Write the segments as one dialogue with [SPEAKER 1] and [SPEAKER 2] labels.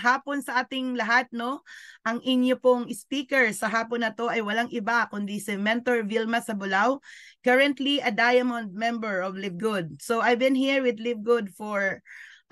[SPEAKER 1] hapon sa ating lahat, no? Ang inyo pong speaker sa hapon na to ay walang iba kundi si Mentor Vilma Sabulao, currently a diamond member of Live Good. So I've been here with Live Good for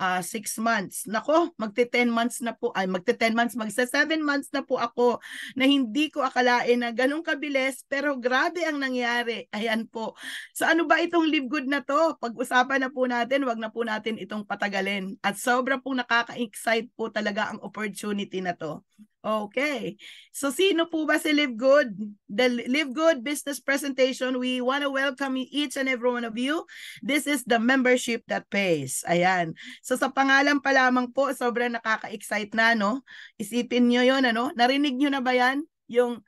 [SPEAKER 1] 6 months. Nako, magte-10 months na po, magte-10 months, magsa-7 months na po ako na hindi ko akalain na ganun kabilis, pero grabe ang nangyari. Ayan po. So ano ba itong Live Good na to? Pag-usapan na po natin, wag na po natin itong patagalin. At sobra pong nakaka-excite po talaga ang opportunity na to. Okay. So sino po ba si Live Good? The Live Good business presentation, we want to welcome each and every one of you. This is the membership that pays. Ayan. So sa pangalan pa lamang po, sobrang nakaka-excite na, no? Isipin nyo yun, ano? Narinig nyo na ba yan? Yung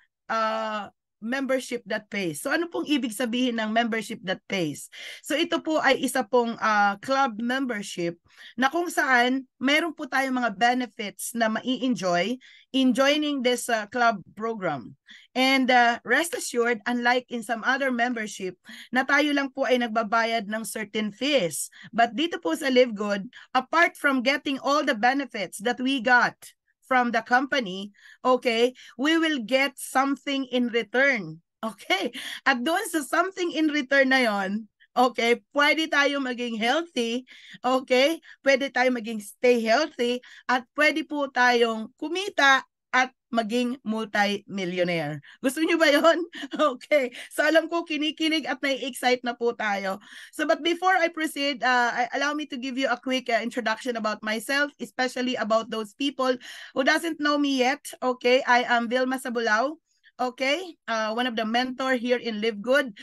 [SPEAKER 1] membership that pays. So ano pong ibig sabihin ng membership that pays? So ito po ay isa pong club membership na kung saan meron po tayong mga benefits na mai-enjoy in joining this club program. And rest assured, unlike in some other membership, na tayo lang po ay nagbabayad ng certain fees. But dito po sa Live Good, apart from getting all the benefits that we got from the company, okay, we will get something in return. Okay? At doon sa something in return na yon, okay, pwede tayo maging healthy, okay, pwede tayo maging stay healthy, at pwede po tayong kumita at maging multi-millionaire. Gusto niyo ba yon? Okay. So alam ko kinikilig at nai-excite na po tayo. So but before I proceed, allow me to give you a quick introduction about myself, especially about those people who doesn't know me yet. Okay, I am Vilma Sabulao. Okay, one of the mentor here in Live Good.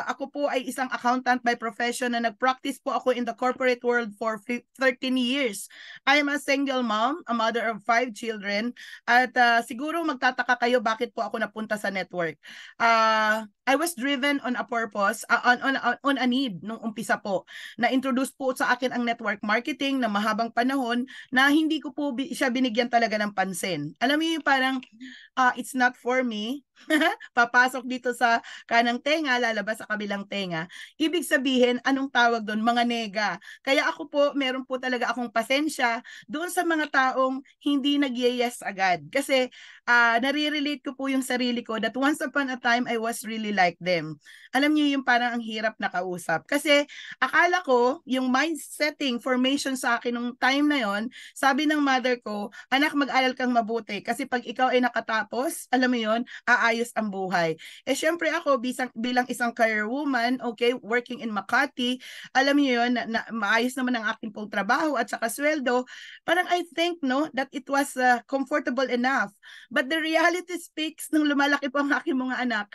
[SPEAKER 1] Ako po ay isang accountant by profession na nag-practice po ako in the corporate world for 13 years. I am a single mom, a mother of 5 children, at siguro magtataka kayo bakit po ako napunta sa network. I was driven on a purpose, on a need nung umpisa po. Na-introduce po sa akin ang network marketing na mahabang panahon na hindi ko po siya binigyan talaga ng pansin. Alam mo yung parang it's not for me. Papasok dito sa kanang tenga, lalabas sa kabilang tenga. Ibig sabihin, anong tawag doon? Mga nega. Kaya ako po, meron po talaga akong pasensya doon sa mga taong hindi nag-yes agad. Kasi nare-relate ko po yung sarili ko that once upon a time, I was really like them. Alam niyo yung parang ang hirap na kausap. Kasi akala ko, yung mindsetting formation sa akin nung time na yon, sabi ng mother ko, anak, mag-aral kang mabuti. Kasi pag ikaw ay nakatapos, alam mo yon, ayos ang buhay. Eh syempre ako bilang isang career woman, okay, working in Makati, alam niyo yun, na maayos naman ang aking pong trabaho at saka sweldo, parang I think, no, that it was comfortable enough. But the reality speaks, nung lumalaki po ang aking mga anak,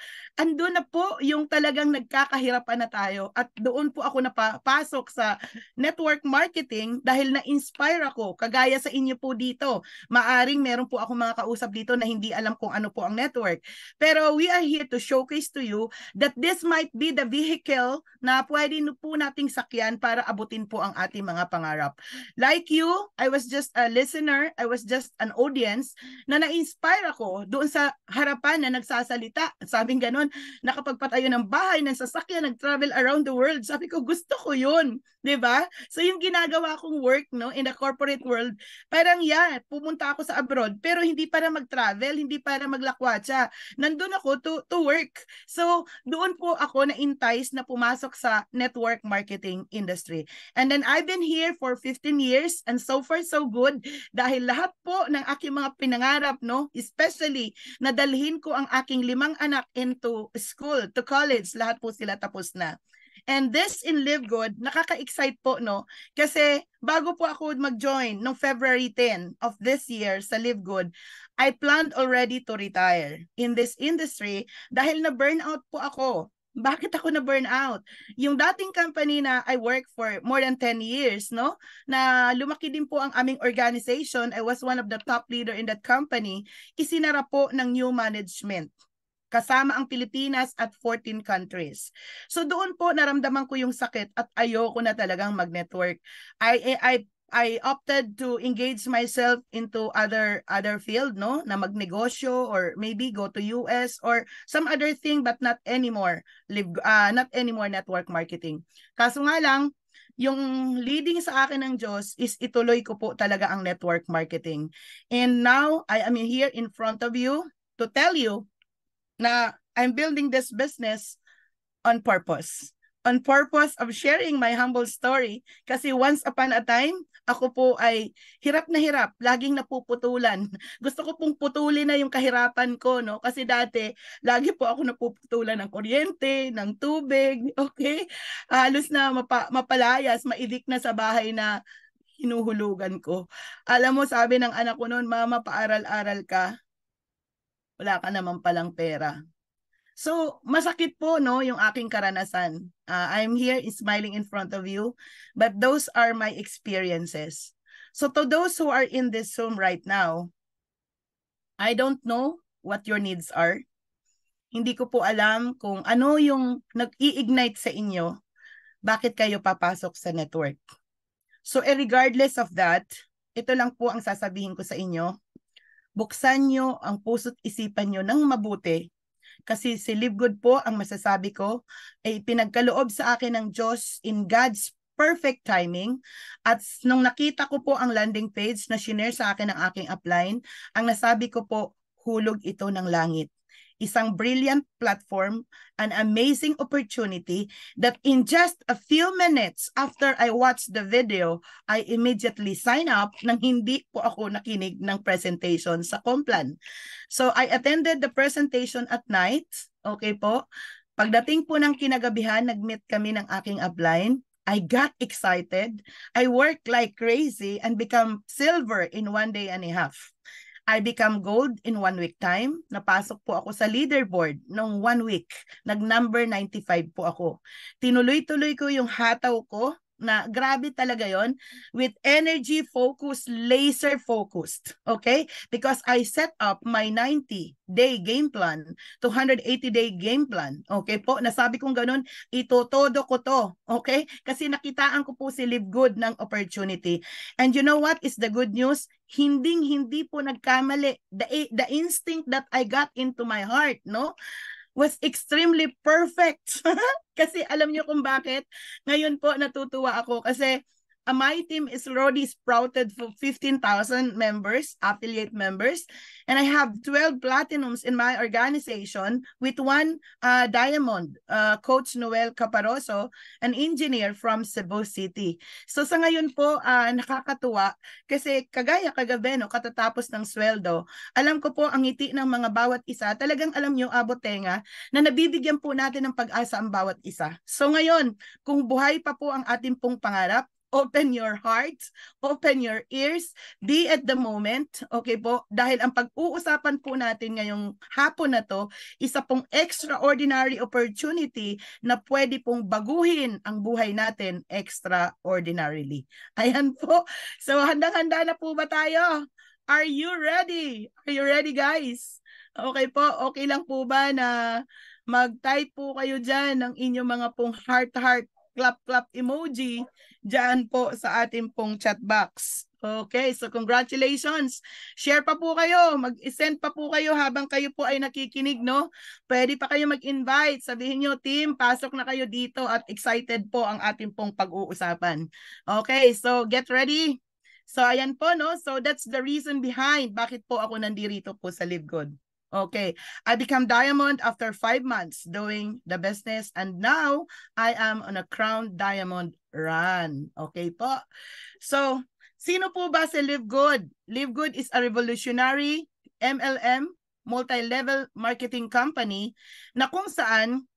[SPEAKER 1] andun na po yung talagang nagkakahirapan na tayo at doon po ako napasok sa network marketing dahil na-inspire ako, kagaya sa inyo po dito. Maaring meron po ako mga kausap dito na hindi alam kung ano po ang network. Pero we are here to showcase to you that this might be the vehicle na pwede po nating sakyan para abutin po ang ating mga pangarap. Like you, I was just a listener, I was just an audience na na-inspire ako doon sa harapan na nagsasalita. Sabing ganun, nakapagpatayo ng bahay, ng sasakyan, nag-travel around the world. Sabi ko, gusto ko yun. Diba? So yung ginagawa kong work, no, in the corporate world, parang pumunta ako sa abroad, pero hindi para mag-travel, hindi para maglakwatsa. Nandun ako to work. So, doon po ako na-entice na pumasok sa network marketing industry. And then, I've been here for 15 years and so far, so good. Dahil lahat po ng aking mga pinangarap, no, especially, nadalhin ko ang aking 5 anak into school, to college, lahat po sila tapos na. And this in Live Good, nakaka-excite po, no? Kasi bago po ako mag-join noong February 10 of this year sa Live Good, I planned already to retire in this industry dahil na-burnout po ako. Bakit ako na-burnout? Yung dating company na I work for more than 10 years, no? Na lumaki din po ang aming organization. I was one of the top leader in that company. Isinara po ng new management. Kasama ang Pilipinas at 14 countries. So doon po naramdaman ko yung sakit at ayoko na talagang mag-network. I opted to engage myself into other field, no, na magnegosyo or maybe go to US or some other thing, but not anymore network marketing. Kaso nga lang, yung leading sa akin ng Diyos is ituloy ko po talaga ang network marketing. And now, I am here in front of you to tell you na I'm building this business on purpose. On purpose of sharing my humble story. Kasi once upon a time, ako po ay hirap na hirap, laging napuputulan. Gusto ko pong putulin na yung kahirapan ko, no? Kasi dati, lagi po ako napuputulan ng kuryente, ng tubig, okay? Halos na mapalayas, maidik na sa bahay na hinuhulugan ko. Alam mo, sabi ng anak ko noon, mama, paaral-aral ka. Wala ka naman palang pera. So, masakit po, no, yung aking karanasan. I'm here smiling in front of you, but those are my experiences. So, to those who are in this Zoom right now, I don't know what your needs are. Hindi ko po alam kung ano yung nag-i-ignite sa inyo, bakit kayo papasok sa network. So, regardless of that, ito lang po ang sasabihin ko sa inyo. Buksan nyo ang puso't isipan nyo ng mabuti. Kasi si Live Good po, ang masasabi ko, ay pinagkaloob sa akin ng Diyos in God's perfect timing. At nung nakita ko po ang landing page na shinare sa akin ng aking upline, ang nasabi ko po, hulog ito ng langit. Isang brilliant platform, an amazing opportunity that in just a few minutes after I watched the video, I immediately sign up nang hindi po ako nakinig ng presentation sa Complan. So I attended the presentation at night, okay po. Pagdating po ng kinagabihan, nag-meet kami ng aking upline. I got excited. I worked like crazy and become silver in 1 day and a half. I become gold in 1 week time. Napasok po ako sa leaderboard nung 1 week. Nag-number 95 po ako. Tinuloy-tuloy ko yung hataw ko na grabe talaga yon, with energy focused, laser focused. Okay? Because I set up my 90-day game plan, 280-day game plan. Okay po? Nasabi kong ganun, itotodo ko to. Okay? Kasi nakitaan ko po si Live Good ng opportunity. And you know what is the good news? Hindi po nagkamali. The instinct that I got into my heart, no, was extremely perfect. Kasi alam niyo kung bakit? Ngayon po natutuwa ako kasi my team is already sprouted for 15,000 members, affiliate members, and I have 12 platinums in my organization with 1 diamond, Coach Noel Caparoso, an engineer from Cebu City. So sa ngayon po, nakakatuwa kasi kagaya kagabi, no, katatapos ng sweldo, alam ko po ang ngiti ng mga bawat isa, talagang alam niyo abot tenga na nabibigyan po natin ng pag-asa ang bawat isa. So ngayon, kung buhay pa po ang ating pong pangarap, open your heart, open your ears, be at the moment, okay po? Dahil ang pag-uusapan po natin ngayong hapon na to, isa pong extraordinary opportunity na pwede pong baguhin ang buhay natin extraordinarily. Ayan po. So handang-handa na po ba tayo? Are you ready? Are you ready, guys? Okay po, okay lang po ba na mag-type po kayo dyan ng inyong mga pong heart-heart, clap-clap emoji dyan po sa ating pong chat box. Okay, so congratulations. Share pa po kayo, mag-send pa po kayo habang kayo po ay nakikinig, no? Pwede pa kayo mag-invite. Sabihin nyo, team, pasok na kayo dito at excited po ang ating pong pag-uusapan. Okay, so get ready. So ayan po, no? So that's the reason behind bakit po ako nandirito po sa Live Good. Okay, I become diamond after 5 months doing the business, and now I am on a crown diamond run. Okay po. So, sino po ba si Live Good? Live Good is a revolutionary MLM, multi-level marketing company, na kung saan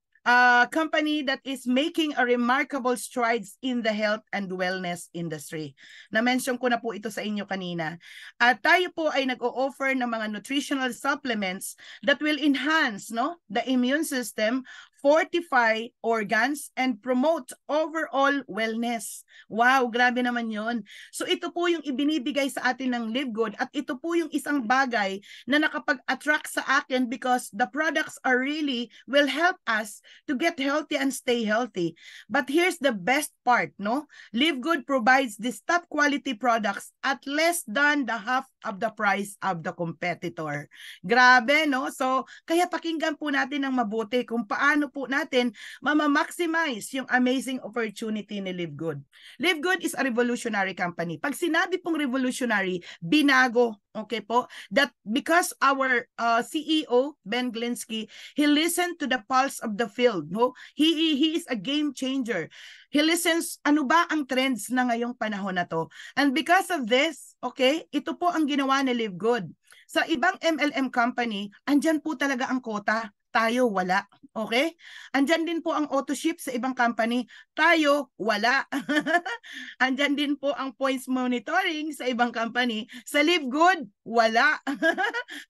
[SPEAKER 1] company that is making a remarkable strides in the health and wellness industry. Na-mention ko na po ito sa inyo kanina. At tayo po ay nag-o-offer ng mga nutritional supplements that will enhance, no, the immune system, fortify organs, and promote overall wellness. Wow, grabe naman yon. So ito po yung ibinibigay sa atin ng Live Good, at ito po yung isang bagay na nakapag-attract sa akin because the products are really will help us to get healthy and stay healthy. But here's the best part, no? Live Good provides these top quality products at less than the half of the price of the competitor. Grabe, no? So, kaya pakinggan po natin ng mabuti kung paano po natin mama-maximize yung amazing opportunity ni Live Good. Live Good is a revolutionary company. Pag sinabi pong revolutionary, binago, okay po? That because our CEO, Ben Glinsky, he listened to the pulse of the field. No? He is a game changer. He listens, ano ba ang trends na ngayong panahon na to? And because of this, okay, ito po ang ginawa ni Live Good. Sa ibang MLM company, andyan po talaga ang quota. Tayo, wala. Okay? Andyan din po ang auto-ship sa ibang company. Tayo, wala. Andyan din po ang points monitoring sa ibang company. Sa Live Good, wala.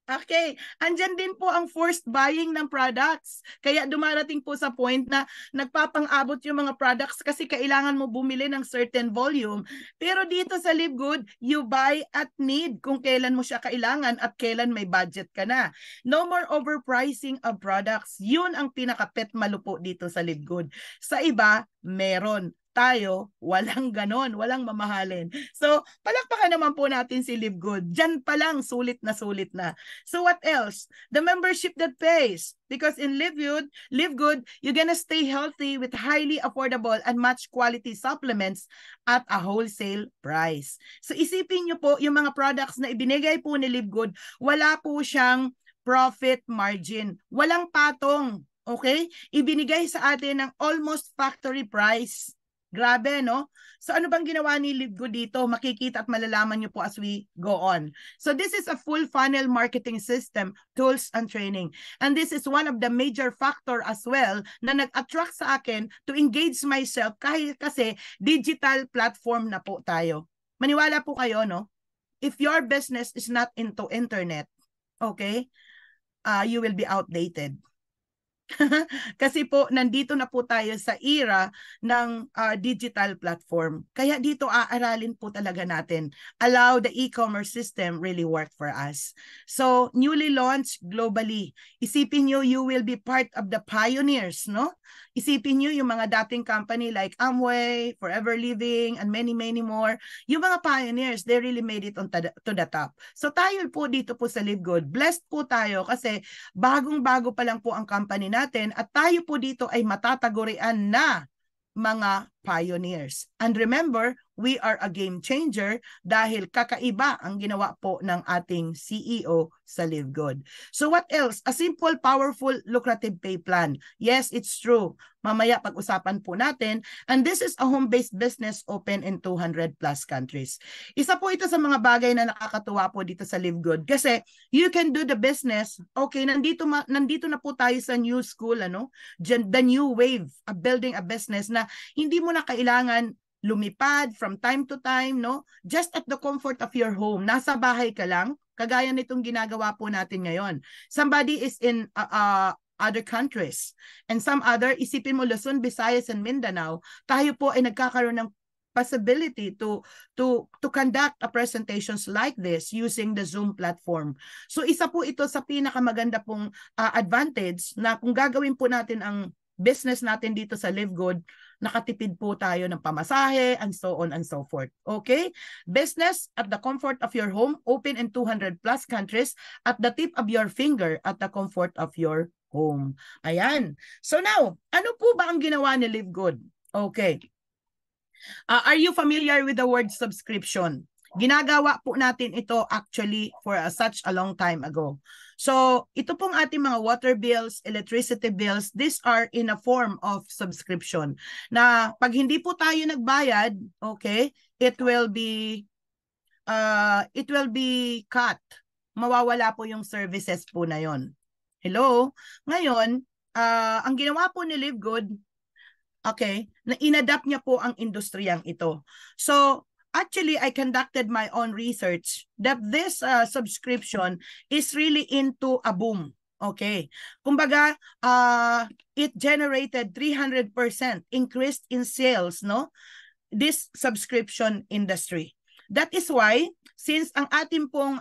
[SPEAKER 1] Okay. Andyan din po ang forced buying ng products. Kaya dumarating po sa point na nagpapang-abot yung mga products kasi kailangan mo bumili ng certain volume. Pero dito sa Live Good, you buy at need kung kailan mo siya kailangan at kailan may budget ka na. No more overpricing of products. Yun ang pinaka-pet malupo dito sa Live Good. Sa iba, meron. Tayo, walang ganon, walang mamahalin. So, palakpakan naman po natin si Live Good. Diyan pa lang, sulit na sulit na. So, what else? The membership that pays. Because in Live Good, you're gonna stay healthy with highly affordable and much quality supplements at a wholesale price. So, isipin nyo po, yung mga products na ibinigay po ni Live Good, wala po siyang profit margin. Walang patong. Okay? Ibinigay sa atin ng almost factory price. Grabe, no? So ano bang ginawa ni Live Good dito? Makikita at malalaman nyo po as we go on. So this is a full funnel marketing system, tools and training. And this is one of the major factor as well na nag-attract sa akin to engage myself kahit kasi digital platform na po tayo. Maniwala po kayo, no? If your business is not into internet, okay, you will be outdated. Kasi po, nandito na po tayo sa era ng digital platform. Kaya dito aaralin po talaga natin. Allow the e-commerce system really work for us. So, newly launched globally. Isipin nyo, you will be part of the pioneers, no? Isipin nyo yung mga dating company like Amway, Forever Living, and many, many more. Yung mga pioneers, they really made it to the top. So, tayo po dito po sa Live Good. Blessed po tayo kasi bagong-bago pa lang po ang company natin at tayo po dito ay matatagurian na mga pioneers. And remember, we are a game changer dahil kakaiba ang ginawa po ng ating CEO sa Live Good. So what else? A simple, powerful, lucrative pay plan. Yes, it's true. Mamaya pag-usapan po natin. And this is a home-based business open in 200 plus countries. Isa po ito sa mga bagay na nakakatuwa po dito sa Live Good kasi you can do the business. Okay, nandito na po tayo sa new school, ano? The new wave of building a business na hindi mo na kailangan lumipad from time to time, no? Just at the comfort of your home. Nasa bahay ka lang, kagaya nitong ginagawa po natin ngayon. Somebody is in other countries. And some other, isipin mo Luzon, Visayas, and Mindanao, tayo po ay nagkakaroon ng possibility to conduct a presentations like this using the Zoom platform. So isa po ito sa pinakamaganda pong advantage na kung gagawin po natin ang business natin dito sa Live Good, nakatipid po tayo ng pamasahe and so on and so forth. Okay? Business at the comfort of your home, open in 200 plus countries at the tip of your finger at the comfort of your home. Ayan. So now, ano po ba ang ginawa ni Live Good? Okay. Are you familiar with the word subscription? Ginagawa po natin ito actually for such a long time ago. So, ito pong ating mga water bills, electricity bills, these are in a form of subscription. Na pag hindi po tayo nagbayad, okay, it will be cut. Mawawala po yung services po na yon. Hello? Ngayon, ang ginawa po ni Live Good, okay, na inadapt niya po ang industriyang ito. So, actually, I conducted my own research that this subscription is really into a boom. Okay. Kumbaga, it generated 300% increase in sales, no? This subscription industry. That is why, since ang ating pong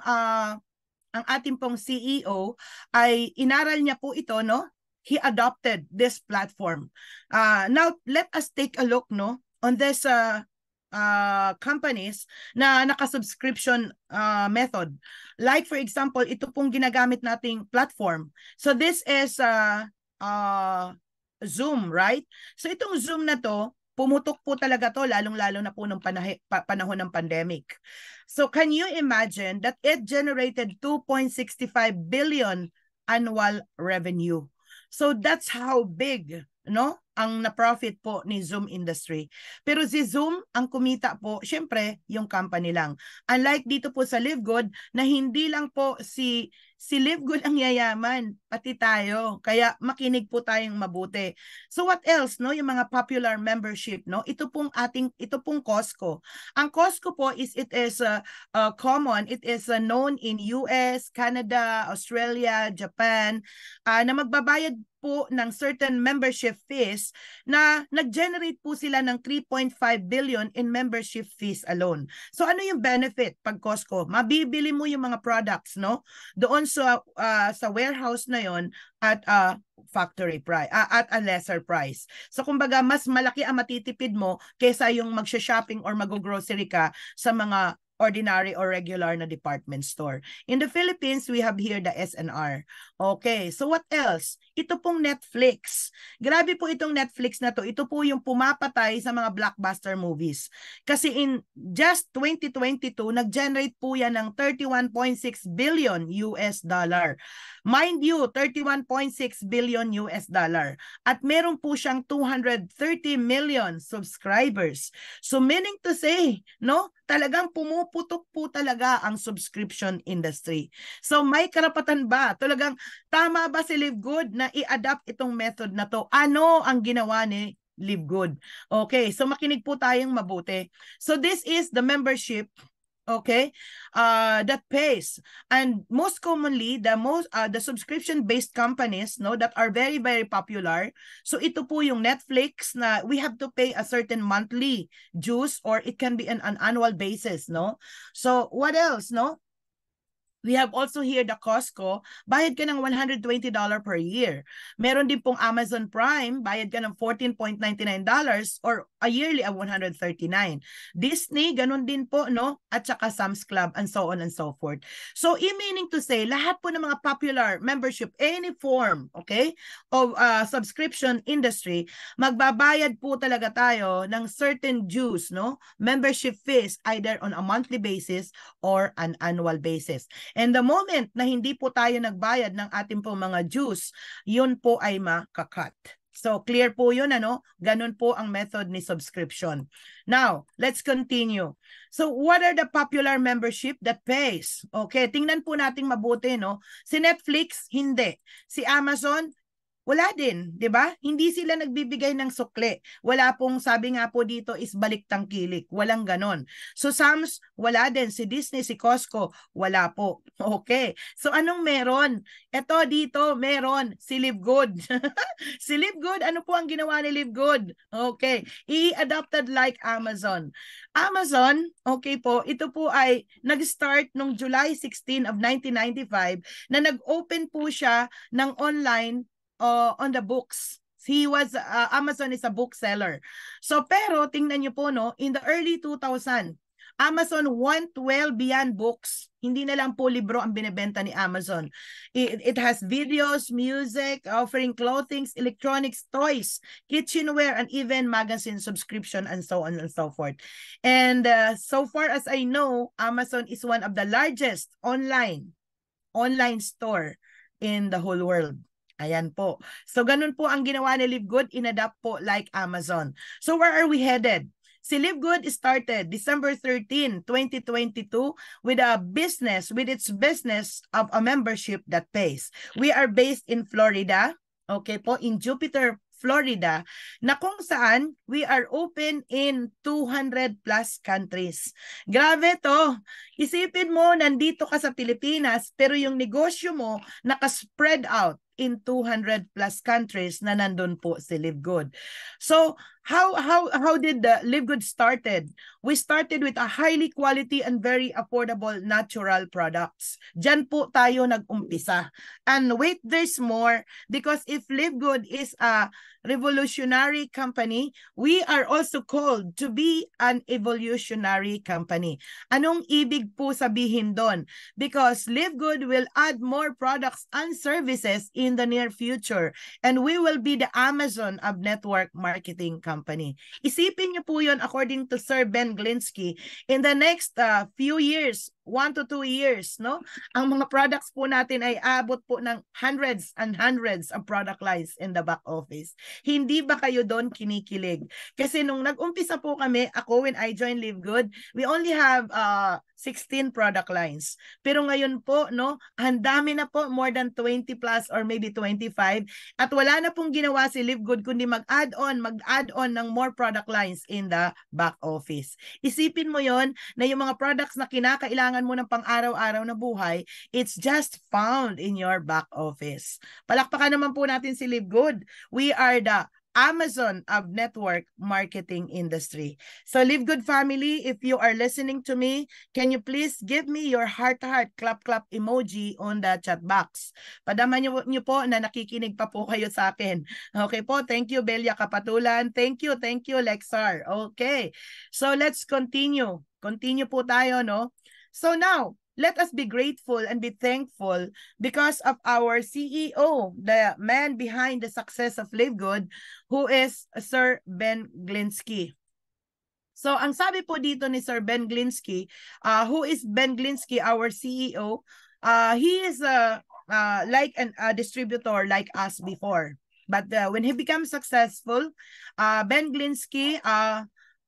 [SPEAKER 1] CEO ay inaral niya po ito, no? He adopted this platform. Now, let us take a look, no, on this companies na naka-subscription method. Like for example, ito pong ginagamit nating platform. So this is Zoom, right? So itong Zoom na to, pumutok po talaga to, lalong-lalo na po nung panahon ng pandemic. So can you imagine that it generated 2.65 billion annual revenue? So that's how big, no, ang na-profit po ni Zoom industry. Pero si Zoom, ang kumita po, syempre, yung company lang. Unlike dito po sa LiveGood, na hindi lang po si LiveGood ang yayaman, pati tayo. Kaya makinig po tayong mabuti. So what else, no? Yung mga popular membership, no? Ito pong Costco. Ang Costco po it is common. It is known in US, Canada, Australia, Japan, na magbabayad po ng certain membership fees na nag-generate po sila ng 3.5 billion in membership fees alone. So ano yung benefit pag Costco? Mabibili mo yung mga products, no? Doon sa warehouse na yon at factory price, at a lesser price. So kumbaga mas malaki ang matitipid mo kaysa yung magsha-shopping or mag-grocery ka sa mga ordinary or regular na department store. In the Philippines, we have here the SNR. Okay, so what else? Ito pong Netflix. Grabe po itong Netflix na to. Ito po yung pumapatay sa mga blockbuster movies. Kasi in just 2022, nag-generate po yan ng 31.6 billion US dollar. Mind you, 31.6 billion US dollar. At meron po siyang 230 million subscribers. So meaning to say, no, talagang pumuputok po talaga ang subscription industry. So may karapatan ba? Talagang tama ba si LiveGood na i-adapt itong method na to? Ano ang ginawa ni LiveGood? Okay, so makinig po tayong mabuti. So this is the membership, okay, that pays, and most commonly the subscription based companies, no, that are very very popular. So ito po yung Netflix na we have to pay a certain monthly dues, or it can be an annual basis, no. So what else, no? We have also here the Costco, bayad ka ng $120 per year. Meron din pong Amazon Prime, bayad ka ng $14.99 or a yearly of $139. Disney, ganun din po, no? At saka Sam's Club and so on and so forth. So, meaning to say, lahat po ng mga popular membership, any form, okay, of subscription industry, magbabayad po talaga tayo ng certain dues, no? Membership fees, either on a monthly basis or an annual basis. And the moment na hindi po tayo nagbayad ng ating po mga dues, yun po ay makakat. So clear po yun, ano? Ganun po ang method ni subscription. Now, let's continue. So what are the popular membership that pays? Okay, tingnan po natin mabuti, no? Si Netflix, hindi. Si Amazon, wala din, 'di ba? Hindi sila nagbibigay ng sukle. Wala pong, sabi nga po dito, is balik tangkilik. Walang ganon. So Sam's, wala din. Si Disney, si Costco, wala po. Okay. So anong meron? Ito dito, meron si LiveGood. Si LiveGood, ano po ang ginawa ni LiveGood? Okay. I-adopted like Amazon. Amazon, okay po, ito po ay nag-start noong July 16 of 1995 na nag-open po siya ng online on the books. He was, Amazon is a bookseller. So, pero tingnan niyo po, no, in the early 2000, Amazon went well beyond books. Hindi na lang po libro ang binebenta ni Amazon. It has videos, music, offering clothing, electronics, toys, kitchenware, and even magazine subscription, and so on and so forth. And so far as I know, Amazon is one of the largest online store in the whole world. Ayan po. So, ganun po ang ginawa ni LiveGood, inadapt po like Amazon. So, where are we headed? Si LiveGood started December 13, 2022 with its business of a membership that pays. We are based in Florida, okay po, in Jupiter, Florida, na kung saan we are open in 200 plus countries. Grabe to. Isipin mo, nandito ka sa Pilipinas, pero yung negosyo mo naka-spread out in 200 plus countries na nandun po si LiveGood. So, how did the Live Good started? We started with a highly quality and very affordable natural products. Diyan po tayo nag-umpisa. And wait, there's more, because if Live Good is a revolutionary company, we are also called to be an evolutionary company. Anong ibig po sabihin doon? Because Live Good will add more products and services in the near future, and we will be the Amazon of network marketing company. Isipin niyo po yun, according to Sir Ben Glinsky, in the next few years, 1 to 2 years, no? Ang mga products po natin ay abot po ng hundreds and hundreds of product lines in the back office. Hindi ba kayo doon kinikilig? Kasi nung nag-umpisa po kami, ako when I joined Live Good, we only have 16 product lines. Pero ngayon po, no, ang dami na po, more than 20 plus or maybe 25. At wala na pong ginawa si Live Good kundi mag-add on ng more product lines in the back office. Isipin mo yon na yung mga products na kinakailangan mo ng pang-araw-araw na buhay, it's just found in your back office. Palakpakan naman po natin si Live Good. We are the Amazon of network marketing industry. So Live Good family, if you are listening to me, can you please give me your heart-to-heart clap-clap emoji on the chat box? Padaman niyo po na nakikinig pa po kayo sa akin. Okay po, thank you Belia Kapatulan. Thank you Lexar. Okay, so let's continue. Continue po tayo, no? So now, let us be grateful and be thankful because of our CEO, the man behind the success of Live Good, who is Sir Ben Glinsky. So, ang sabi po dito ni Sir Ben Glinsky, who is Ben Glinsky, our CEO? He is like a distributor like us before. But when he becomes successful, Ben Glinsky,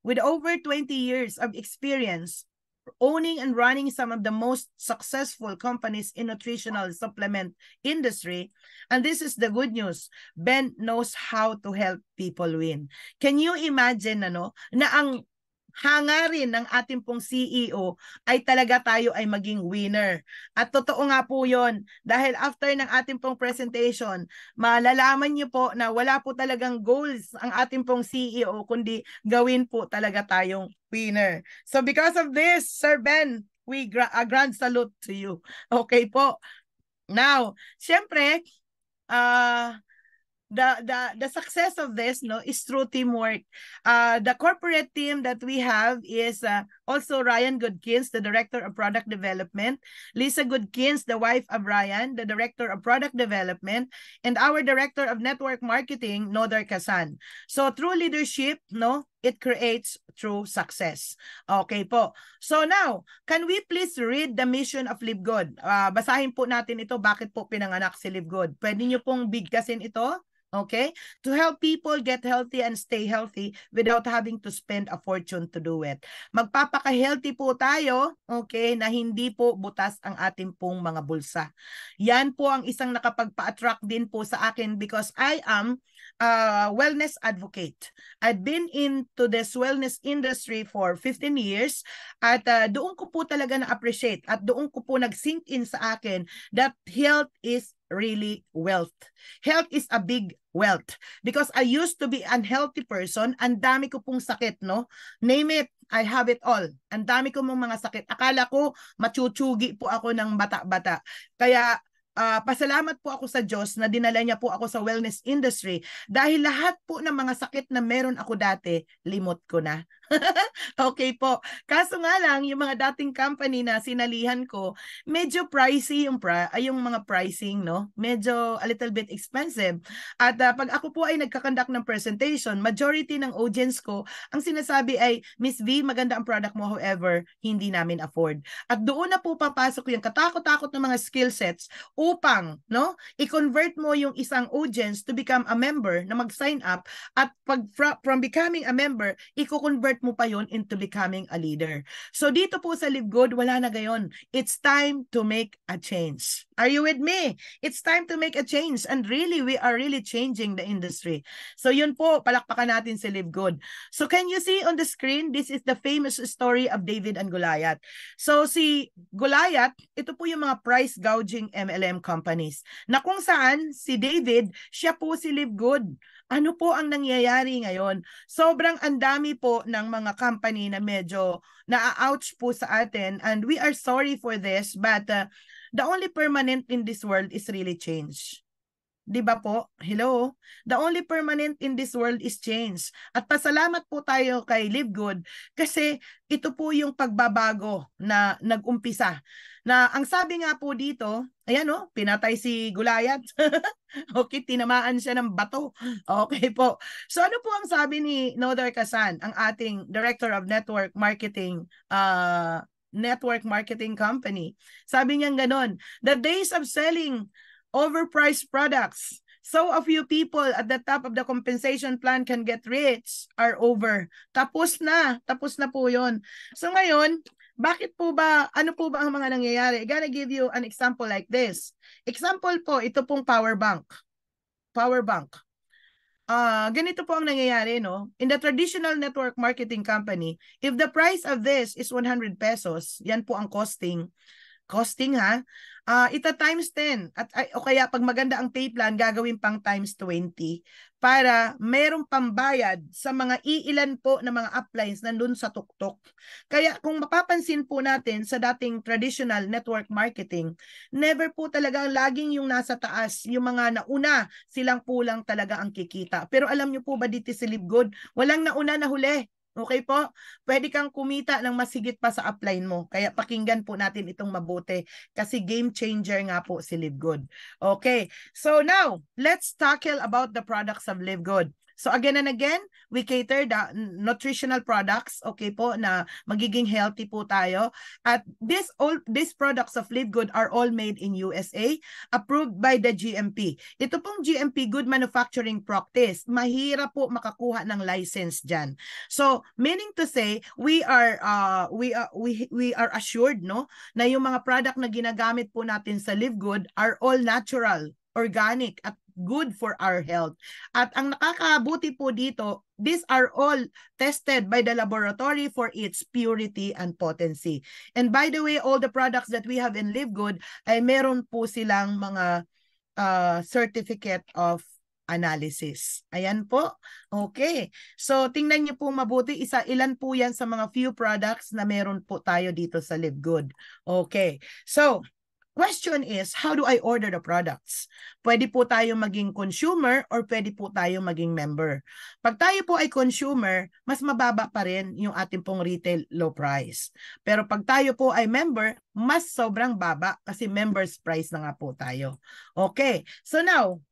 [SPEAKER 1] with over 20 years of experience, owning and running some of the most successful companies in nutritional supplement industry. And this is the good news. Ben knows how to help people win. Can you imagine na ang hangarin ng ating pong CEO ay talaga tayo ay maging winner. At totoo nga po yun, dahil after ng ating pong presentation, malalaman niyo po na wala po talagang goals ang ating pong CEO, kundi gawin po talaga tayong winner. So because of this, Sir Ben, we a grand salute to you. Okay po. Now, syempre, the success of this is through teamwork. The corporate team that we have is also Ryan Goodkins, the Director of Product Development, Lisa Goodkins, the wife of Ryan, the Director of Product Development, and our Director of Network Marketing, Nodar Kasan. So through leadership, it creates true success. Okay po. So now, can we please read the mission of Live Good? Basahin po natin ito, bakit po pinanganak si Live Good. Pwede nyo pong bigkasin ito. Okay? To help people get healthy and stay healthy without having to spend a fortune to do it. Magpapaka-healthy po tayo, okay, na hindi po butas ang ating pong mga bulsa. Yan po ang isang nakapagpa-attract din po sa akin because I am a wellness advocate. I've been into this wellness industry for 15 years at doon ko po talaga na-appreciate at doon ko po nag-sink in sa akin that health is really wealth. Health is a big wealth because I used to be unhealthy person. Ang dami ko pong sakit, Name it, I have it all. Ang dami ko mong mga sakit. Akala ko machuchugi po ako ng bata-bata. Kaya pasalamat po ako sa Diyos na dinala niya po ako sa wellness industry dahil lahat po ng mga sakit na meron ako dati, limot ko na. Okay po. Kaso nga lang, yung mga dating company na sinalihan ko, medyo pricey yung mga pricing, Medyo a little bit expensive. At pag ako po ay nagkakandak ng presentation, majority ng audience ko, ang sinasabi ay, Miss V, maganda ang product mo, however, hindi namin afford. At doon na po papasok yung katakot-takot ng mga skill sets upang, i-convert mo yung isang audience to become a member na mag-sign up at from becoming a member, i-convert mo pa yon into becoming a leader. So dito po sa Live Good, wala na gayon. It's time to make a change. Are you with me? It's time to make a change and really, we are really changing the industry. So yun po, palakpakan natin si Live Good. So can you see on the screen, this is the famous story of David and Goliath. So si Goliath, ito po yung mga price gouging MLM companies na kung saan si David, siya po si Live Good. Ano po ang nangyayari ngayon? Sobrang andami po ng mga company na medyo na-ouch po sa atin, and we are sorry for this, but the only permanent in this world is really change. Di ba po? Hello? The only permanent in this world is change. At pasalamat po tayo kay Live Good kasi ito po yung pagbabago na nag-umpisa. Na ang sabi nga po dito, ayan o, pinatay si Gulayat. Okay, tinamaan siya ng bato. Okay po. So ano po ang sabi ni Nodar Kasan, ang ating Director of Network Marketing Company? Sabi niya ganon, the days of selling overpriced products so a few people at the top of the compensation plan can get rich are over. Tapos na po yun. So ngayon, bakit po ba, ano po ba ang mga nangyayari? I gotta give you an example like this. Example po, ito pong power bank. Ganito po ang nangyayari, no? In the traditional network marketing company, if the price of this is 100 pesos, yan po ang costing ha, ita times 10 at o kaya pag maganda ang pay plan gagawin pang times 20 para merong pambayad sa mga iilan po na mga uplines nandun sa tuktok. Kaya kung mapapansin po natin sa dating traditional network marketing, never po talaga laging yung nasa taas, yung mga nauna, silang po lang talaga ang kikita. Pero alam niyo po ba dito sa Live Good, walang nauna na huli. Okay po? Pwede kang kumita ng mas higit pa sa upline mo. Kaya pakinggan po natin itong mabuti kasi game changer nga po si Live Good. Okay. So now, let's tackle about the products of Live Good. So again and again, we cater the nutritional products, okay po, na magiging healthy po tayo. At these products of Live Good are all made in USA, approved by the GMP. Ito pong GMP, Good Manufacturing Practice, mahirap po makakuha ng license dyan. So, meaning to say, we are assured, no, na yung mga product na ginagamit po natin sa Live Good are all natural, organic, at good for our health. At ang nakakabuti po dito, these are all tested by the laboratory for its purity and potency. And by the way, all the products that we have in Live Good ay meron po silang mga certificate of analysis. Ayan po. Okay. So, tingnan niyo po mabuti. Ilan po yan sa mga few products na meron po tayo dito sa Live Good. Okay. So, question is, how do I order the products? Pwede po tayo maging consumer or pwede po tayo maging member. Pag tayo po ay consumer, mas mababa pa rin yung ating pong retail low price. Pero pag tayo po ay member, mas sobrang baba kasi members price na nga po tayo. Okay, so now,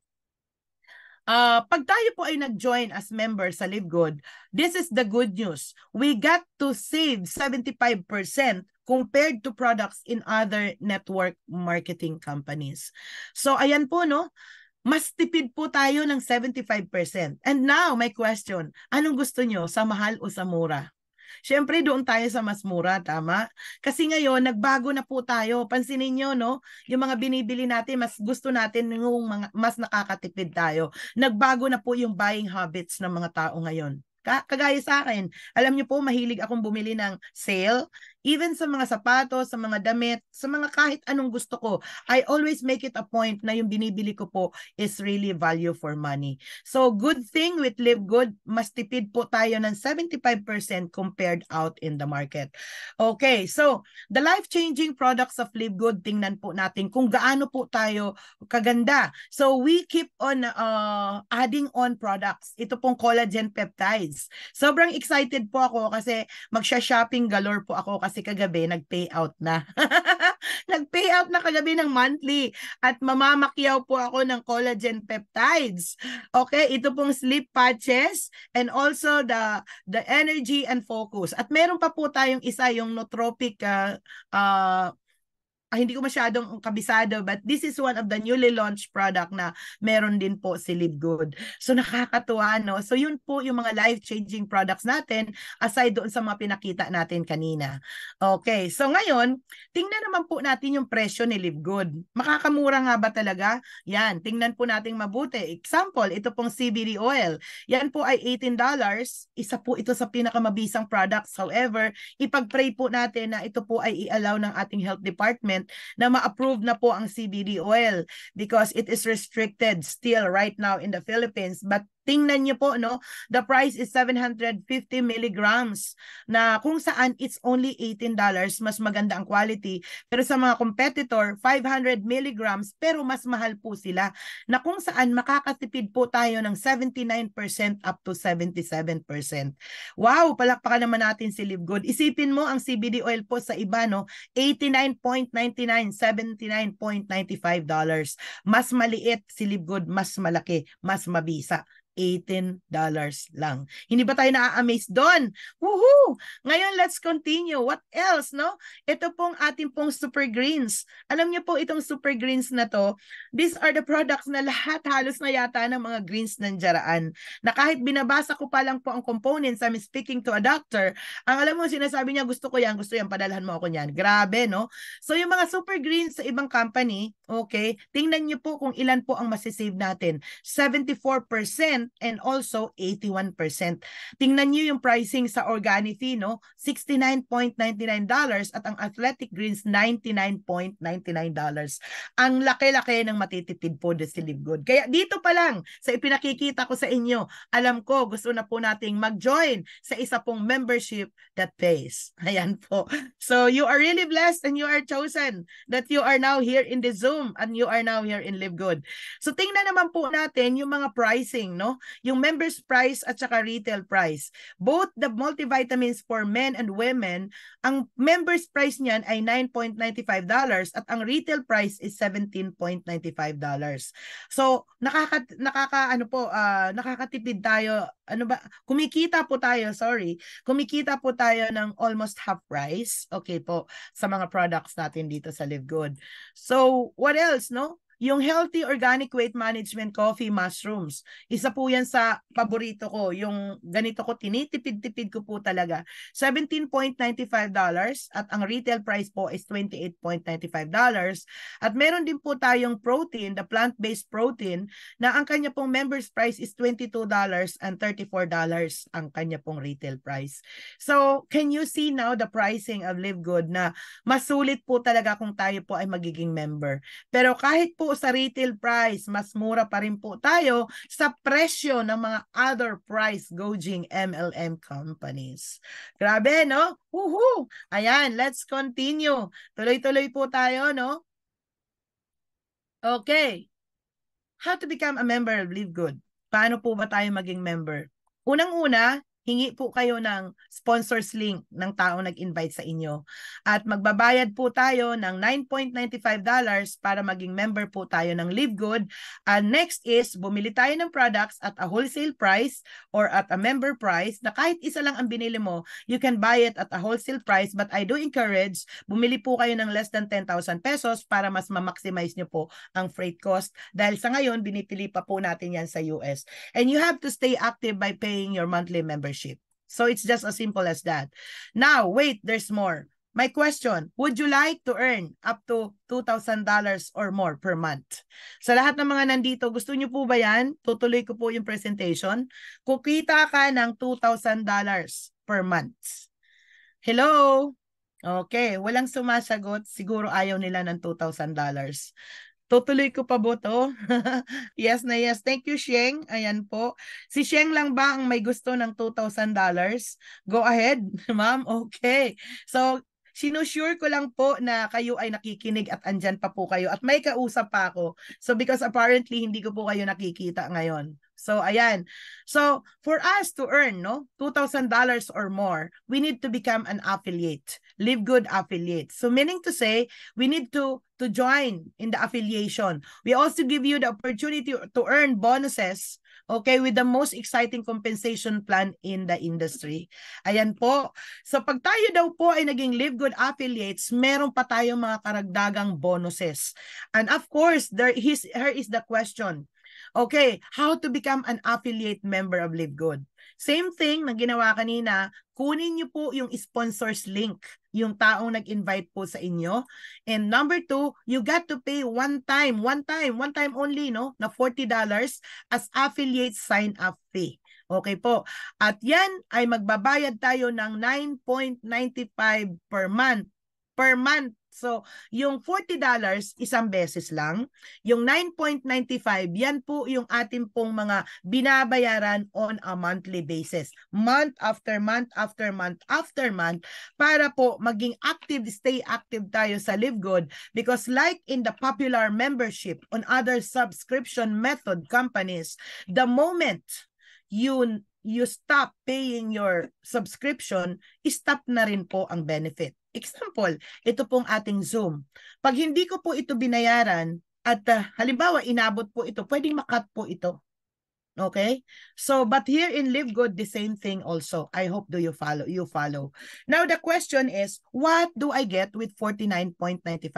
[SPEAKER 1] pag tayo po ay nag-join as member sa Live Good, this is the good news. We got to save 75% compared to products in other network marketing companies. So ayan po, no? Mas tipid po tayo ng 75%. And now, my question, anong gusto nyo? Sa mahal o sa mura? Siyempre, doon tayo sa mas mura, tama? Kasi ngayon, nagbago na po tayo. Pansinin nyo, no? Yung mga binibili natin, mas gusto natin yung mga, mas nakakatipid tayo. Nagbago na po yung buying habits ng mga tao ngayon. Kagaya sa akin, alam niyo po, mahilig akong bumili ng sale. Even sa mga sapatos, sa mga damit, sa mga kahit anong gusto ko, I always make it a point na yung binibili ko po is really value for money. So, good thing with Live Good, mas tipid po tayo ng 75% compared out in the market. Okay, so, the life-changing products of Live Good, tingnan po natin kung gaano po tayo kaganda. So, we keep on adding on products. Ito pong collagen peptides. Sobrang excited po ako kasi magsha-shopping galore po ako kasi kagabi nag-payout na. Nag-payout na kagabi ng monthly at mamamakyaw po ako ng collagen peptides. Okay, ito pong sleep patches and also the energy and focus. At meron pa po tayong isa, yung nootropic hindi ko masyadong kabisado, but this is one of the newly launched product na meron din po si Live Good. So nakakatuwa, no? So yun po yung mga life-changing products natin aside doon sa mga pinakita natin kanina. Okay, so ngayon, tingnan naman po natin yung presyo ni Live Good. Makakamura nga ba talaga? Yan, tingnan po natin mabuti. Example, ito pong CBD oil. Yan po ay $18. Isa po ito sa pinakamabisang products. However, ipag-pray po natin na ito po ay i-allow ng ating health department na ma-approve na po ang CBD oil because it is restricted still right now in the Philippines, but Tingnan niyo po, no? The price is 750 milligrams na kung saan it's only $18. Mas maganda ang quality. Pero sa mga competitor, 500 milligrams pero mas mahal po sila. Na kung saan makakatipid po tayo ng 79% up to 77%. Wow, palakpakan naman natin si Live Good. Isipin mo ang CBD oil po sa iba, no? $89.99, $79.95. Mas maliit si Live Good, mas malaki, mas mabisa. $18 lang. Hindi ba tayo na-amaze doon? Woohoo! Ngayon, let's continue. What else, no? Ito pong ating pong super greens. Alam niyo po itong super greens na to, these are the products na lahat halos na yata ng mga greens ng Jaraan. Na kahit binabasa ko pa lang po ang components, I'm speaking to a doctor, ang alam mo, sinasabi niya, gusto ko yan, padalhan mo ako niyan. Grabe, no? So, yung mga super greens sa ibang company, okay, tingnan niyo po kung ilan po ang masisave natin. 74% and also 81%. Tingnan niyo yung pricing sa Organifi, no? $69.99 at ang Athletic Greens $99.99. Ang laki-laki ng matitipid po sa Live Good. Kaya dito pa lang sa ipinakikita ko sa inyo, alam ko gusto na po nating mag-join sa isa pong membership that pays. Ayan po. So you are really blessed and you are chosen that you are now here in the Zoom and you are now here in Live Good. So tingnan naman po natin yung mga pricing, no? Yung members price at saka retail price. Both the multivitamins for men and women, ang members price niyan ay $9.95 at ang retail price is $17.95. So nakakatipid tayo, kumikita po tayo ng almost half price, okay po, sa mga products natin dito sa Live Good. So what else, no? Yung Healthy Organic Weight Management Coffee Mushrooms. Isa po yan sa paborito ko. Yung ganito ko, tinitipid-tipid ko po talaga. $17.95 at ang retail price po is $28.95. At meron din po tayong protein, the plant-based protein, na ang kanya pong members price is $22 and $34 ang kanya pong retail price. So, can you see now the pricing of Live Good na masulit po talaga kung tayo po ay magiging member. Pero kahit po sa retail price, mas mura pa rin po tayo sa presyo ng mga other price gouging MLM companies. Grabe, no? Woohoo! Ayan, let's continue. Tuloy-tuloy po tayo, no? Okay. How to become a member of Live Good? Paano po ba tayo maging member? Unang-una, hingi po kayo ng sponsors link ng taong nag-invite sa inyo. At magbabayad po tayo ng $9.95 para maging member po tayo ng Live Good. And next is, bumili tayo ng products at a wholesale price or at a member price na kahit isa lang ang binili mo, you can buy it at a wholesale price. But I do encourage, bumili po kayo ng less than 10,000 pesos para mas ma-maximize nyo po ang freight cost. Dahil sa ngayon, binipili pa po natin yan sa US. And you have to stay active by paying your monthly membership. So it's just as simple as that. Now, wait, there's more. My question, would you like to earn up to $2,000 or more per month? Sa lahat ng mga nandito, gusto nyo po ba yan? Tutuloy ko po yung presentation. Kukita ka ng $2,000 per month. Hello? Okay, walang sumasagot. Siguro ayaw nila ng $2,000. Tutuloy ko pa po to. Yes na yes. Thank you, Sheng. Ayan po. Si Sheng lang ba ang may gusto ng $2,000? Go ahead, ma'am. Okay. So, sinusure ko lang po na kayo ay nakikinig at andyan pa po kayo. At may kausap pa ako. So, because apparently, hindi ko po kayo nakikita ngayon. So, ayan. So, for us to earn, no, $2,000 or more, we need to become an affiliate. Live Good affiliate. So, meaning to say, we need to join in the affiliation. We also give you the opportunity to earn bonuses, okay, with the most exciting compensation plan in the industry. Ayan po. So pag tayo daw po ay naging Live Good affiliates, meron pa tayong mga karagdagang bonuses. And of course, here is the question. Okay, how to become an affiliate member of Live Good? Same thing na ginawa kanina, kunin niyo po yung sponsors link, yung taong nag-invite po sa inyo. And number 2, you got to pay one time only, no, na $40 as affiliate sign-up fee. Okay po. At yan ay magbabayad tayo ng $9.95 per month So, yung $40, isang beses lang. Yung 9.95, yan po yung ating pong mga binabayaran on a monthly basis. Month after month after month after month para po maging active, stay active tayo sa Live Good. Because like in the popular membership on other subscription method companies, the moment you stop paying your subscription, stop na rin po ang benefit. Example, ito pong ating Zoom. Pag hindi ko po ito binayaran at halimbawa inabot po ito, pwedeng makat po ito. Okay? So, but here in Live Good, the same thing also. I hope you follow. Now, the question is, what do I get with $49.95?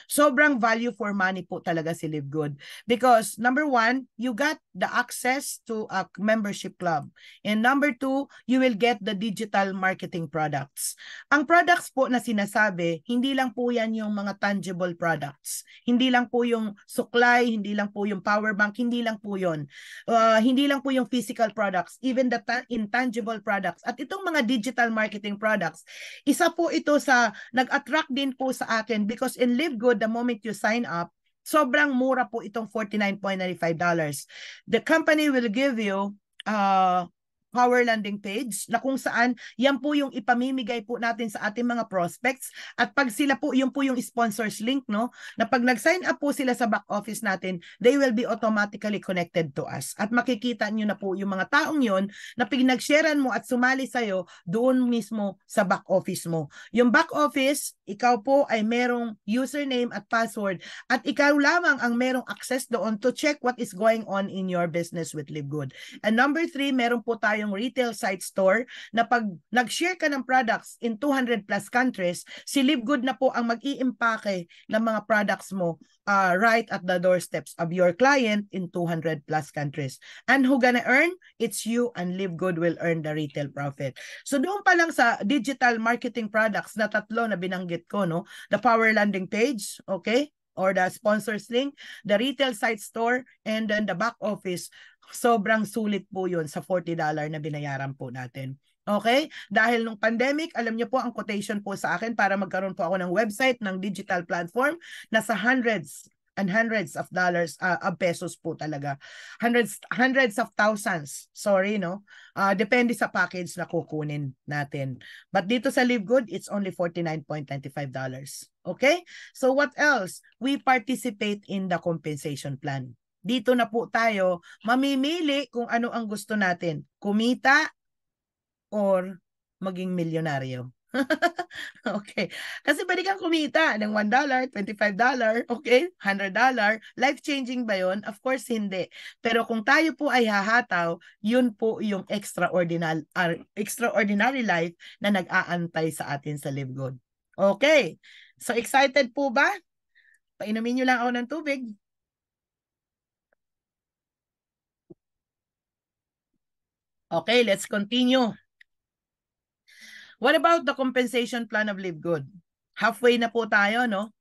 [SPEAKER 1] Sobrang value for money po talaga si Live Good. Because, number one, you got the access to a membership club. And number two, you will get the digital marketing products. Ang products po na sinasabi, hindi lang po yan yung mga tangible products. Hindi lang po yung suklay, hindi lang po yung power bank, hindi lang po yun. Hindi lang po yung physical products, even the intangible products. At itong mga digital marketing products, isa po ito sa nag-attract din po sa akin because in Live Good, the moment you sign up, sobrang mura po itong $49.95. The company will give you power landing page na kung saan yan po yung ipamimigay po natin sa ating mga prospects at pag sila po, yun po yung sponsors link, no? Na pag nag-sign up po sila sa back office natin, they will be automatically connected to us. At makikita nyo na po yung mga taong yun na pinag-sharean mo at sumali sa'yo doon mismo sa back office mo. Yung back office, ikaw po ay merong username at password at ikaw lamang ang merong access doon to check what is going on in your business with Live Good. And number 3, meron po tayong retail site store na pag nag-share ka ng products in 200 plus countries, si Live Good na po ang mag-iimpake ng mga products mo right at the doorsteps of your client in 200 plus countries. And who gonna earn? It's you, and Live Good will earn the retail profit. So doon pa lang sa digital marketing products na tatlo na binanggit ko, no? The power landing page, okay? Or the sponsors link, the retail site store, and then the back office, sobrang sulit po yun sa $40 na binayaran po natin. Okay? Dahil nung pandemic, alam niyo po ang quotation po sa akin para magkaroon po ako ng website ng digital platform, nasa hundreds and hundreds of dollars, of pesos po talaga. Hundreds of thousands. Sorry, no? Depende sa package na kukunin natin. But dito sa Live Good, it's only $49.95. Okay? So what else? We participate in the compensation plan. Dito na po tayo mamimili kung ano ang gusto natin. Kumita or maging milyonaryo. Okay. Kasi pwede kang kumita ng $1, $25, okay? $100. Life-changing ba yun? Of course, hindi. Pero kung tayo po ay hahataw, yun po yung extraordinary life na nag-aantay sa atin sa Live Good. Okay. So, excited po ba? Painumin nyo lang ako ng tubig. Okay, let's continue. What about the compensation plan of Live Good? Halfway na po tayo, no?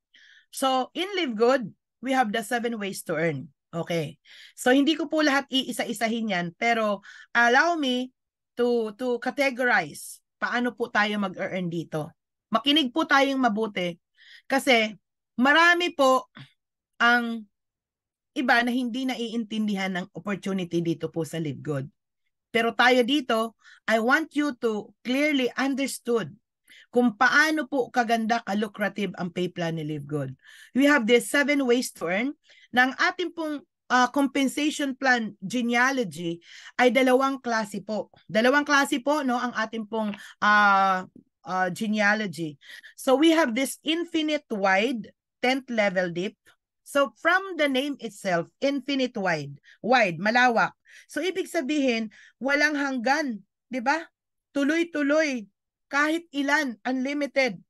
[SPEAKER 1] So, in Live Good, we have the 7 ways to earn. Okay. So, hindi ko po lahat iisa-isahin yan, pero allow me to categorize paano po tayo mag-earn dito. Makinig po tayong mabuti kasi marami po ang iba na hindi naiintindihan ng opportunity dito po sa Live Good. Pero tayo dito, I want you to clearly understood kung paano po kaganda, ka-lucrative ang pay plan ni Live Good. We have these 7 ways to earn na ang ating pong compensation plan genealogy ay dalawang klase po. Dalawang klase po, no, ang ating pong genealogy. So we have this infinite wide 10th level dip. So from the name itself, infinite wide, malawak. So ibig sabihin, walang hanggan, 'di ba? Tuloy-tuloy, kahit ilan, unlimited,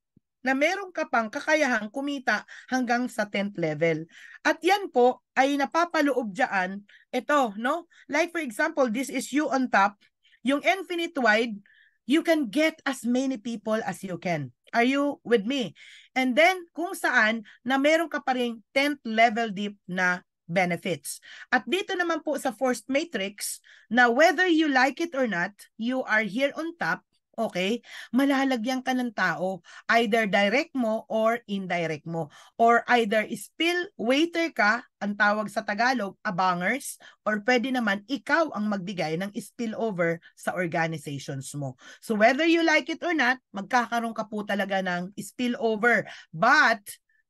[SPEAKER 1] na meron ka pang kakayahang kumita hanggang sa 10th level. At yan po ay napapaloob diyan, ito, no? Like for example, this is you on top, yung infinite wide, you can get as many people as you can. Are you with me? And then, kung saan na meron ka pa rin 10th level dip na benefits. At dito naman po sa first matrix, na whether you like it or not, you are here on top, okay, malalagyan ka ng tao. Either direct mo or indirect mo. Or either spill waiter ka, ang tawag sa Tagalog, abangers, or pwede naman ikaw ang magbigay ng spillover sa organizations mo. So whether you like it or not, magkakaroon ka po talaga ng spillover. But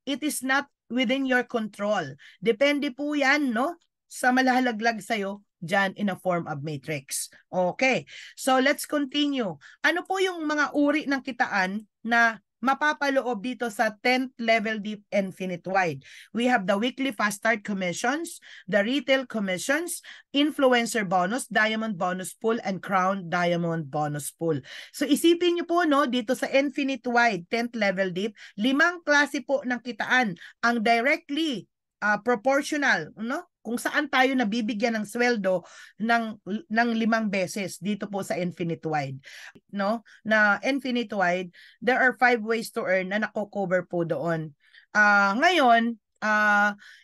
[SPEAKER 1] it is not within your control. Depende po yan, no? Sa malalaglag sa'yo, dyan in a form of matrix. Okay, so let's continue. Ano po yung mga uri ng kitaan na mapapaloob dito sa 10th level deep infinite wide? We have the weekly fast start commissions, the retail commissions, influencer bonus, diamond bonus pool, and crown diamond bonus pool. So isipin nyo po, no, dito sa infinite wide 10th level deep, 5 klase po ng kitaan ang directly proportional, no? Kung saan tayo nabibigyan ng sweldo ng 5 beses dito po sa infinite wide, no? Na infinite wide, there are 5 ways to earn na nako-cover po doon. Ngayon,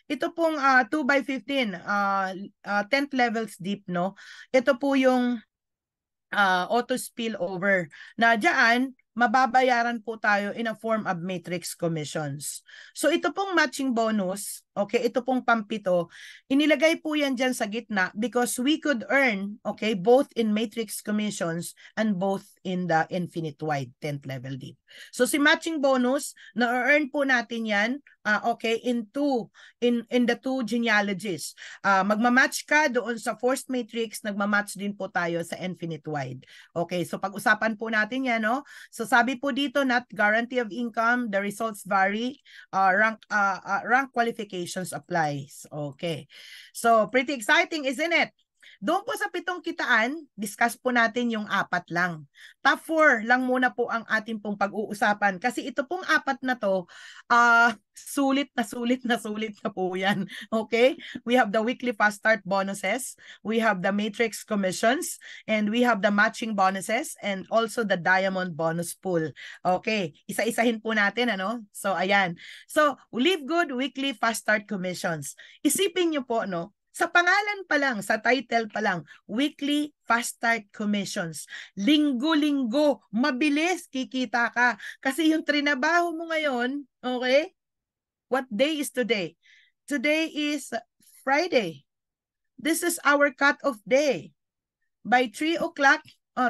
[SPEAKER 1] ito pong 2x15 10th levels deep, no? Ito po yung auto spillover na diyan mababayaran po tayo in a form of matrix commissions. So ito pong matching bonus, okay, ito pong pampito, inilagay po yan dyan sa gitna because we could earn, okay, both in matrix commissions and both in the infinite wide 10th level deep. So si matching bonus, na-earn po natin yan, okay, in the two genealogies. Magmamatch ka doon sa forced matrix, nagmamatch din po tayo sa infinite wide. Okay, so pag-usapan po natin yan, no? So sabi po dito, not guarantee of income, the results vary, rank qualifications applies. Okay. So pretty exciting, isn't it? Doon po sa 7 kitaan, discuss po natin yung 4 lang. Top 4 lang muna po ang ating pong pag-uusapan. Kasi ito pong 4 na to, sulit na po yan. Okay? We have the weekly fast start bonuses, we have the matrix commissions, and we have the matching bonuses, and also the diamond bonus pool. Okay? Isa-isahin po natin, ano? So, ayan. So, Live Good weekly fast start commissions. Isipin nyo po, no? Sa pangalan pa lang, sa title pa lang, weekly fast start commissions. Linggo-linggo, mabilis kikita ka. Kasi yung trinabaho mo ngayon, okay? What day is today? Today is Friday. This is our cut-off day. By 3 o'clock,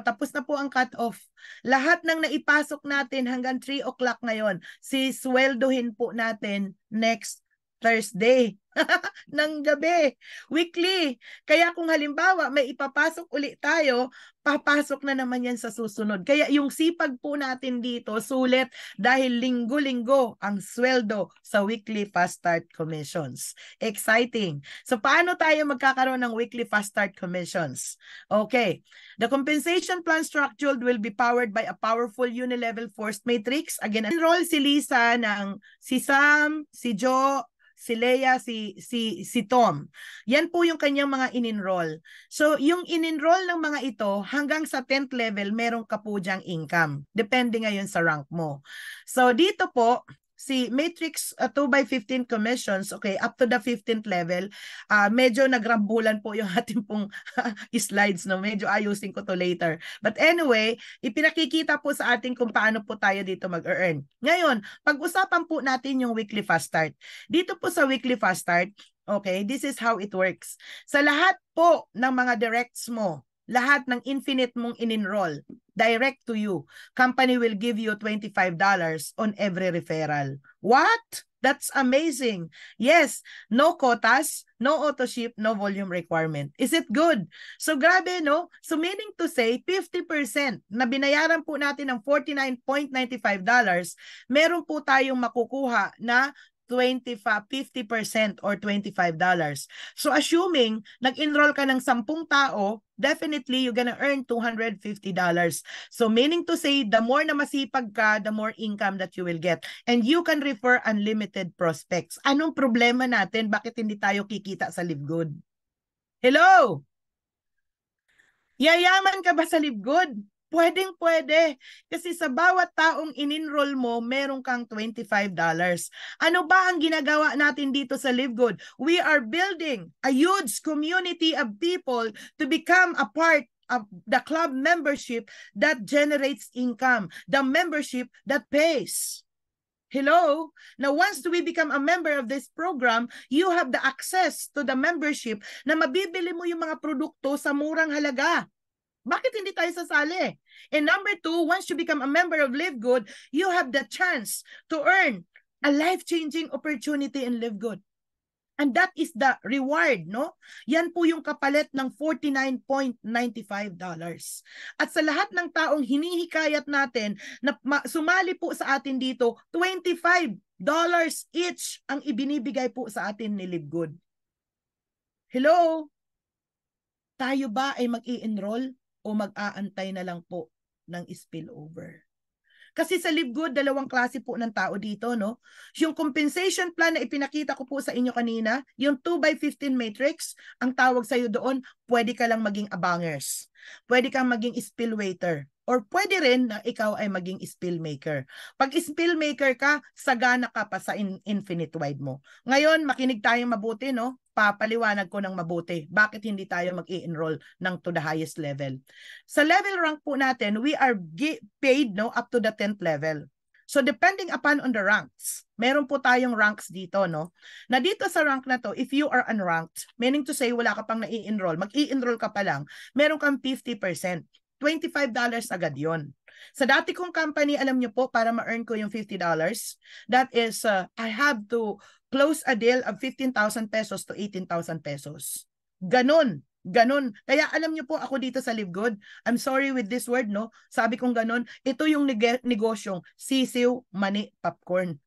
[SPEAKER 1] tapos na po ang cut-off. Lahat ng naipasok natin hanggang 3 o'clock ngayon, sisweldohin po natin next Thursday ng gabi, weekly. Kaya kung halimbawa may ipapasok ulit tayo, papasok na naman yan sa susunod. Kaya yung sipag po natin dito, sulit dahil linggo-linggo ang sweldo sa weekly fast start commissions. Exciting. So paano tayo magkakaroon ng weekly fast start commissions? Okay. The compensation plan structured will be powered by a powerful unilevel forced matrix. Again, enroll si Lisa ng si Sam, si Joe, si Leia, si Tom. Yan po yung kanyang mga in-enroll. So, yung in-enroll ng mga ito, hanggang sa 10th level, meron ka po dyang income. Depende ngayon sa rank mo. So, dito po, si Matrix 2x15 commissions, okay, up to the 15th level, medyo nagrambulan po yung ating pong slides, no? Medyo ayusin ko to later. But anyway, ipinakikita po sa atin kung paano po tayo dito mag-earn. Ngayon, pag-usapan po natin yung weekly fast start. Dito po sa weekly fast start, okay, this is how it works. Sa lahat po ng mga directs mo, lahat ng infinite mong in-enroll, direct to you, company will give you $25 on every referral. What? That's amazing. Yes, no quotas, no auto ship, no volume requirement. Is it good? So grabe, no? So meaning to say, 50% na binayaran po natin ng $49.95, meron po tayong makukuha na 50% or $25. So assuming nag-enroll ka ng 10 tao, definitely you're gonna earn $250. So meaning to say, the more na masipag ka, the more income that you will get. And you can refer unlimited prospects. Anong problema natin? Bakit hindi tayo kikita sa Live Good? Hello? Yayaman ka ba sa Live Good? Pwedeng-pwede. Kasi sa bawat taong in-enroll mo, meron kang $25. Ano ba ang ginagawa natin dito sa Live Good? We are building a huge community of people to become a part the club membership that generates income, the membership that pays. Hello? Now, once we become a member of this program, you have the access to the membership na mabibili mo yung mga produkto sa murang halaga. Bakit hindi tayo sasali? And number 2, once you become a member of Live Good, you have the chance to earn a life-changing opportunity in Live Good. And that is the reward, no? Yan po yung kapalit ng $49.95. At sa lahat ng taong hinihikayat natin na sumali po sa atin dito, $25 each ang ibinibigay po sa atin ni Live Good. Hello? Tayo ba ay mag-i-enroll o mag-aantay na lang po ng spillover? Kasi sa Live Good, dalawang klase po ng tao dito, no? Yung compensation plan na ipinakita ko po sa inyo kanina, yung 2x15 matrix, ang tawag sa'yo doon, pwede ka lang maging abangers. Pwede kang maging spill waiter. Or pwede rin na ikaw ay maging spill maker. Pag spill maker ka, sagana ka pa sa infinite wide mo. Ngayon, makinig tayong mabuti, no? Papaliwanag ko ng mabuti. Bakit hindi tayo mag-i-enroll ng to the highest level? Sa level rank po natin, we are paid, no, up to the 10th level. So depending upon on the ranks, meron po tayong ranks dito, no? Na dito sa rank na to, if you are unranked, meaning to say wala ka pang nai-enroll, mag-i-enroll ka pa lang, meron kang 50%. $25 agad yon. Sa dati kong company, alam nyo po, para ma-earn ko yung $50, that is, I have to close a deal of 15,000 pesos to 18,000 pesos. Ganon. Kaya alam nyo po, ako dito sa Live Good, I'm sorry with this word, no? Sabi kong ganon, ito yung negosyong sisiw, mani, popcorn.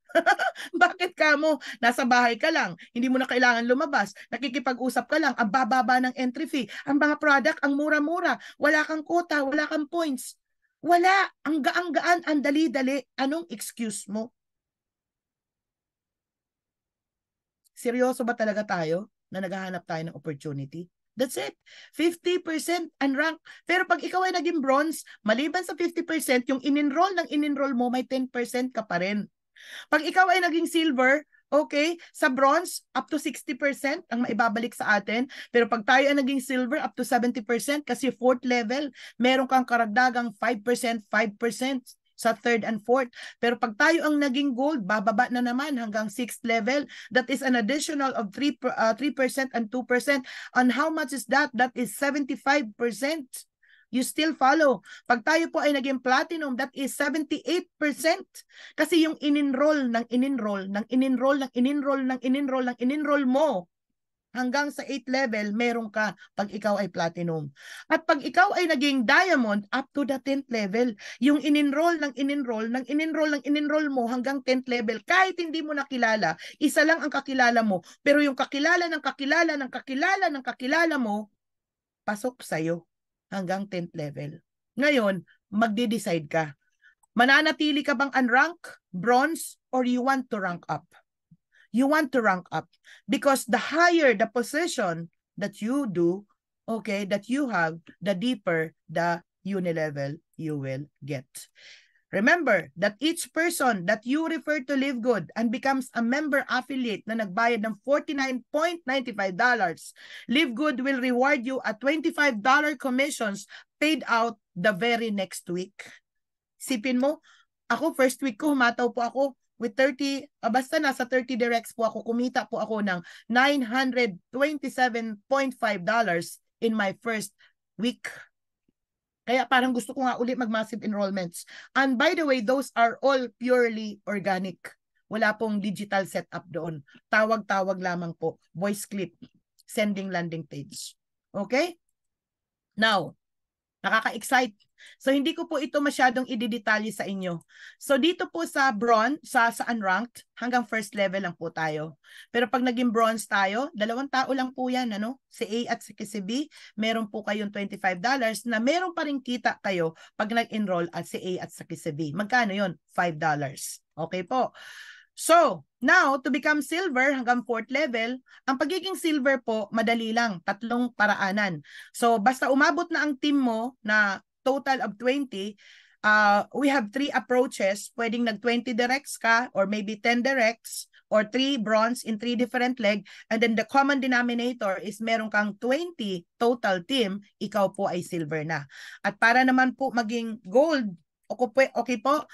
[SPEAKER 1] Bakit ka mo? Nasa bahay ka lang, hindi mo na kailangan lumabas, nakikipag-usap ka lang, ang bababa ng entry fee, ang mga product, ang mura-mura, wala kang quota, wala kang points. Wala, ang gaan-gaan, ang dali-dali. Anong excuse mo? Seryoso ba talaga tayo na naghahanap tayo ng opportunity? That's it. 50% unranked. Pero pag ikaw ay naging bronze, maliban sa 50%, yung in-enroll mo, may 10% ka pa rin. Pag ikaw ay naging silver, okay, sa bronze, up to 60% ang maibabalik sa atin. Pero pag tayo ay naging silver, up to 70% kasi 4th level, meron kang karagdagang 5%, 5% sa 3rd and 4th. Pero pag tayo ang naging gold, bababa na naman hanggang 6th level. That is an additional of 3% and 2%. And how much is that? That is 75%. You still follow. Pag tayo po ay naging platinum, that is 78%. Kasi yung in-enroll mo hanggang sa 8th level, meron ka pag ikaw ay platinum. At pag ikaw ay naging diamond, up to the 10th level, yung in-enroll mo hanggang 10th level, kahit hindi mo nakilala, isa lang ang kakilala mo, pero yung kakilala mo, pasok sa'yo hanggang 10th level. Ngayon, magde-decide ka. Mananatili ka bang unrank, bronze, or you want to rank up? You want to rank up because the higher the position that you do, okay, that you have, the deeper the uni-level you will get. Remember that each person that you refer to Live Good and becomes a member affiliate na nagbayad ng $49.95, Live Good will reward you a $25 commissions paid out the very next week. Sipin mo, ako first week ko, humataw po ako with 30, basta nasa 30 directs po ako, kumita po ako ng $927.5 in my first week. Kaya parang gusto ko nga ulit mag-massive enrollments. And by the way, those are all purely organic. Wala pong digital setup doon. Tawag-tawag lamang po. Voice clip. Sending landing page. Okay? Now, nakaka-excite. So, hindi ko po ito masyadong i-detalye sa inyo. So, dito po sa bronze, sa unranked, hanggang first level lang po tayo. Pero pag naging bronze tayo, dalawang tao lang po yan, ano? Si A at si B, meron po kayong $25 na meron pa rin kita kayo pag nag-enroll at si A at si B. Magkano yon? $5. Okay po. So, now, to become silver hanggang 4th level, ang pagiging silver po, madali lang, 3 paraanan. So, basta umabot na ang team mo na total of 20, we have 3 approaches. Pwedeng nag-20 directs ka or maybe 10 directs or 3 bronze in 3 different leg. And then the common denominator is meron kang 20 total team, ikaw po ay silver na. At para naman po maging gold, okay po,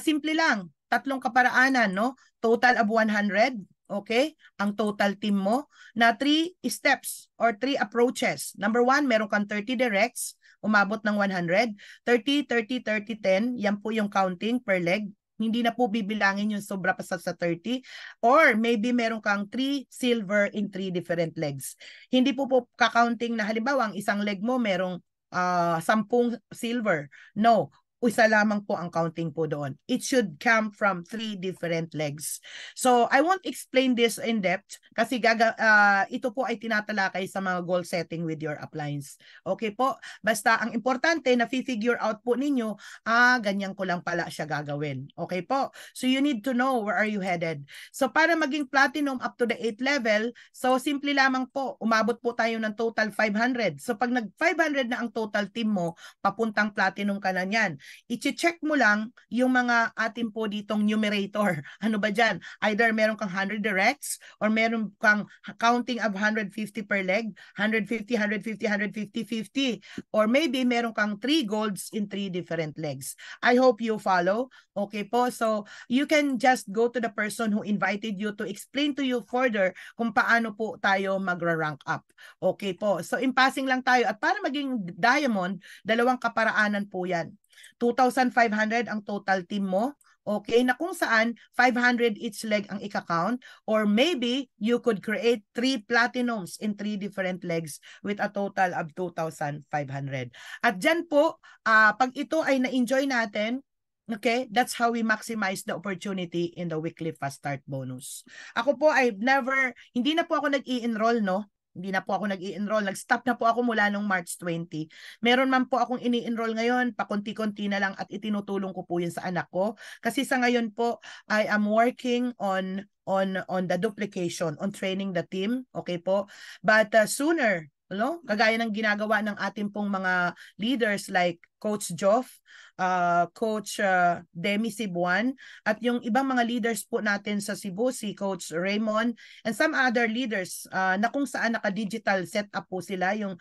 [SPEAKER 1] simple lang, 3 kaparaanan, no? Total of 100, okay? Ang total team mo na 3 steps or 3 approaches. Number 1, meron kang 30 directs, umabot ng 100. 30, 30, 30, 10, yan po yung counting per leg. Hindi na po bibilangin yung sobra pa sa 30. Or maybe meron kang 3 silver in 3 different legs. Hindi po kakaunting na halimbawa ang isang leg mo merong 10 silver. No, isa lamang po ang counting po doon. It should come from 3 different legs. So, I won't explain this in depth kasi ito po ay tinatalakay sa mga goal setting with your uplines. Okay po? Basta ang importante na figure out po ninyo, ganyan ko lang pala siya gagawin. Okay po? So, you need to know where are you headed. So, para maging platinum up to the 8th level, so simple lamang po, umabot po tayo ng total 500. So, pag nag-500 na ang total team mo, papuntang platinum ka na niyan. I-check mo lang yung mga atin po ditong numerator. Ano ba dyan? Either meron kang 100 directs or meron kang counting of 150 per leg, 150, 150, 150, 50. Or maybe meron kang 3 golds in 3 different legs. I hope you follow. Okay po? So, you can just go to the person who invited you to explain to you further kung paano po tayo magra-rank up. Okay po? So, in passing lang tayo. At para maging diamond, 2 kaparaanan po yan. 2,500 ang total team mo. Okay, na kung saan 500 each leg ang ika-count, or maybe you could create 3 platinums in 3 different legs with a total of 2,500. At dyan po, pag ito ay na-enjoy natin, okay, that's how we maximize the opportunity in the weekly fast start bonus. Ako po ay hindi na po ako nag-i-enroll, no? Hindi na po ako nag-i-enroll. Nag-stop na po ako mula nung March 20. Meron man po akong ini-enroll ngayon, pakunti-kunti na lang at itinutulong ko po yun sa anak ko. Kasi sa ngayon po, I am working on the duplication, on training the team. Okay po? But sooner, no? Kagaya ng ginagawa ng ating pong mga leaders like Coach Joff, Coach Demi Cebuan, at yung ibang mga leaders po natin sa Cebu, si Coach Raymond, and some other leaders na kung saan naka-digital setup po sila, yung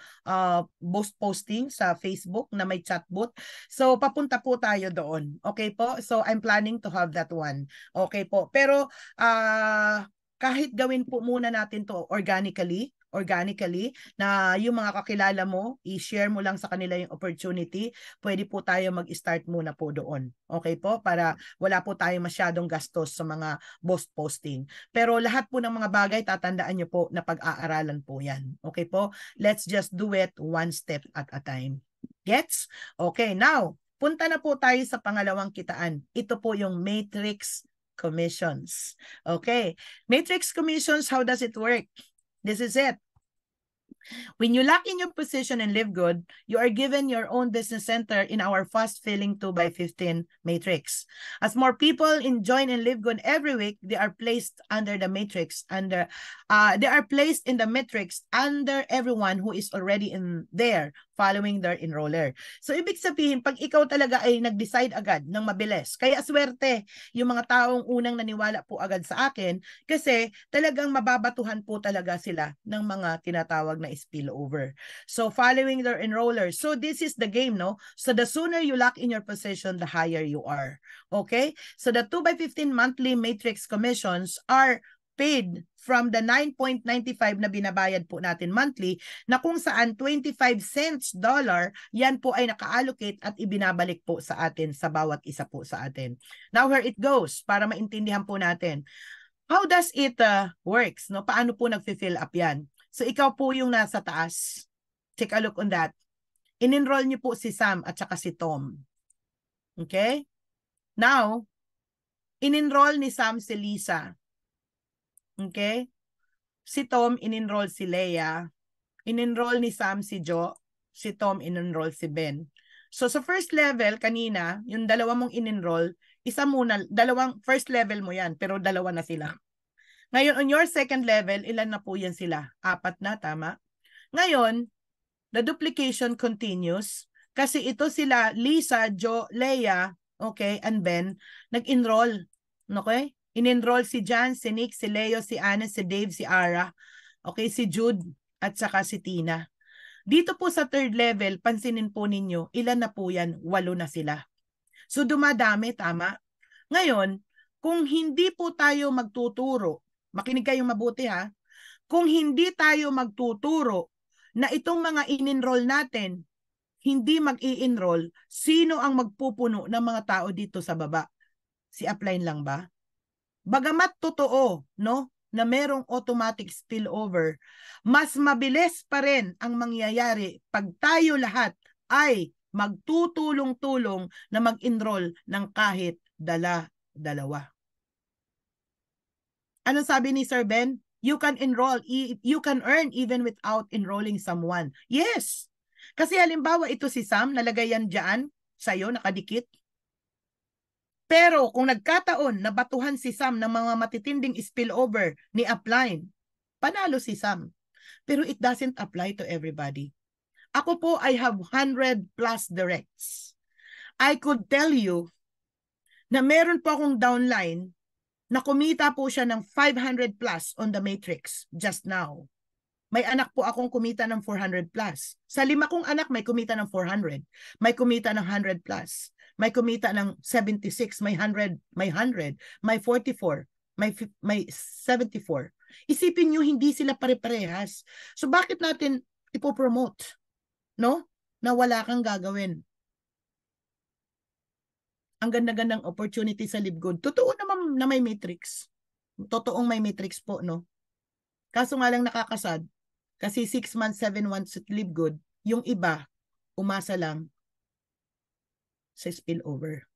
[SPEAKER 1] posting sa Facebook na may chatbot. So, papunta po tayo doon. Okay po? So, I'm planning to have that one. Okay po. Pero, kahit gawin po muna natin to organically na yung mga kakilala mo, i-share mo lang sa kanila yung opportunity, pwede po tayo mag-start muna po doon. Okay po? Para wala po tayong masyadong gastos sa mga posting. Pero lahat po ng mga bagay, tatandaan nyo po na pag-aaralan po yan. Okay po? Let's just do it one step at a time. Gets? Okay, now, punta na po tayo sa pangalawang kitaan. Ito po yung matrix commissions. Okay. Matrix commissions, how does it work? This is it. When you lock in your position in Live Good, you are given your own business center in our fast-filling 2x15 matrix. As more people join in Live Good every week, they are placed under the matrix. They are placed in the matrix under everyone who is already in there following their enroller. So, ibig sabihin, pag ikaw talaga ay nag-decide agad ng mabilis, kaya swerte yung mga taong unang naniwala po agad sa akin kasi talagang mababatuhan po talaga sila ng mga tinatawag na spillover. So, following their enroller. So, this is the game, no? So, the sooner you lock in your position, the higher you are. Okay? So, the 2x15 monthly matrix commissions are paid from the 9.95 na binabayad po natin monthly, na kung saan 25 cents dollar, yan po ay naka-allocate at ibinabalik po sa atin, sa bawat isa po sa atin. Now, where it goes, para maintindihan po natin. How does it works? No? Paano po nag-fill up yan? So, ikaw po yung nasa taas. Take a look on that. In-enroll niyo po si Sam at saka si Tom. Okay? Now, in-enroll ni Sam si Lisa. Okay? Si Tom, in-enroll si Leia. In-enroll ni Sam si Jo. Si Tom, in-enroll si Ben. So, sa first level, kanina, yung dalawa mong in-enroll, isa muna, first level mo yan, pero dalawa na sila. Ngayon, on your second level, ilan na po yan sila? 4 na, tama? Ngayon, the duplication continues. Kasi ito sila, Lisa, Jo, Leia, okay, and Ben, nag-enroll. Okay? In-enroll si Jan, si Nick, si Leo, si Anna, si Dave, si Ara, okay, si Jude, at saka si Tina. Dito po sa third level, pansinin po ninyo, ilan na po yan? 8 na sila. So dumadami, tama? Ngayon, kung hindi po tayo magtuturo, makinig kayong mabuti ha, kung hindi tayo magtuturo na itong mga in-enroll natin, hindi mag-i-enroll, sino ang magpupuno ng mga tao dito sa baba? Si upline lang ba? Bagamat totoo, no, na merong automatic spillover, mas mabilis pa rin ang mangyayari pag tayo lahat ay magtutulong-tulong na mag-enroll ng kahit dalawa. Ano sabi ni Sir Ben? You can enroll, you can earn even without enrolling someone. Yes. Kasi halimbawa ito si Sam, nalagay yan dyan, sa'yo, nakadikit. Pero kung nagkataon na batuhan si Sam ng mga matitinding spillover ni upline, panalo si Sam. Pero it doesn't apply to everybody. Ako po, I have 100 plus directs. I could tell you na meron po akong downline na kumita po siya ng 500 plus on the matrix just now. May anak po akong kumita ng 400 plus. Sa 5 kong anak, may kumita ng 400. May kumita ng 100 plus. May kumita ng 76, may 100, may 100, may 44, may 74. Isipin nyo, hindi sila pare-parehas. So bakit natin ipopromote? No? Na wala kang gagawin. Ang ganda-gandang opportunity sa LiveGood. Totoo naman na may matrix. Totoong may matrix po, no? Kaso nga lang nakakasad. Kasi 6 months, 7 months at LiveGood, yung iba, umasa lang sa spillover.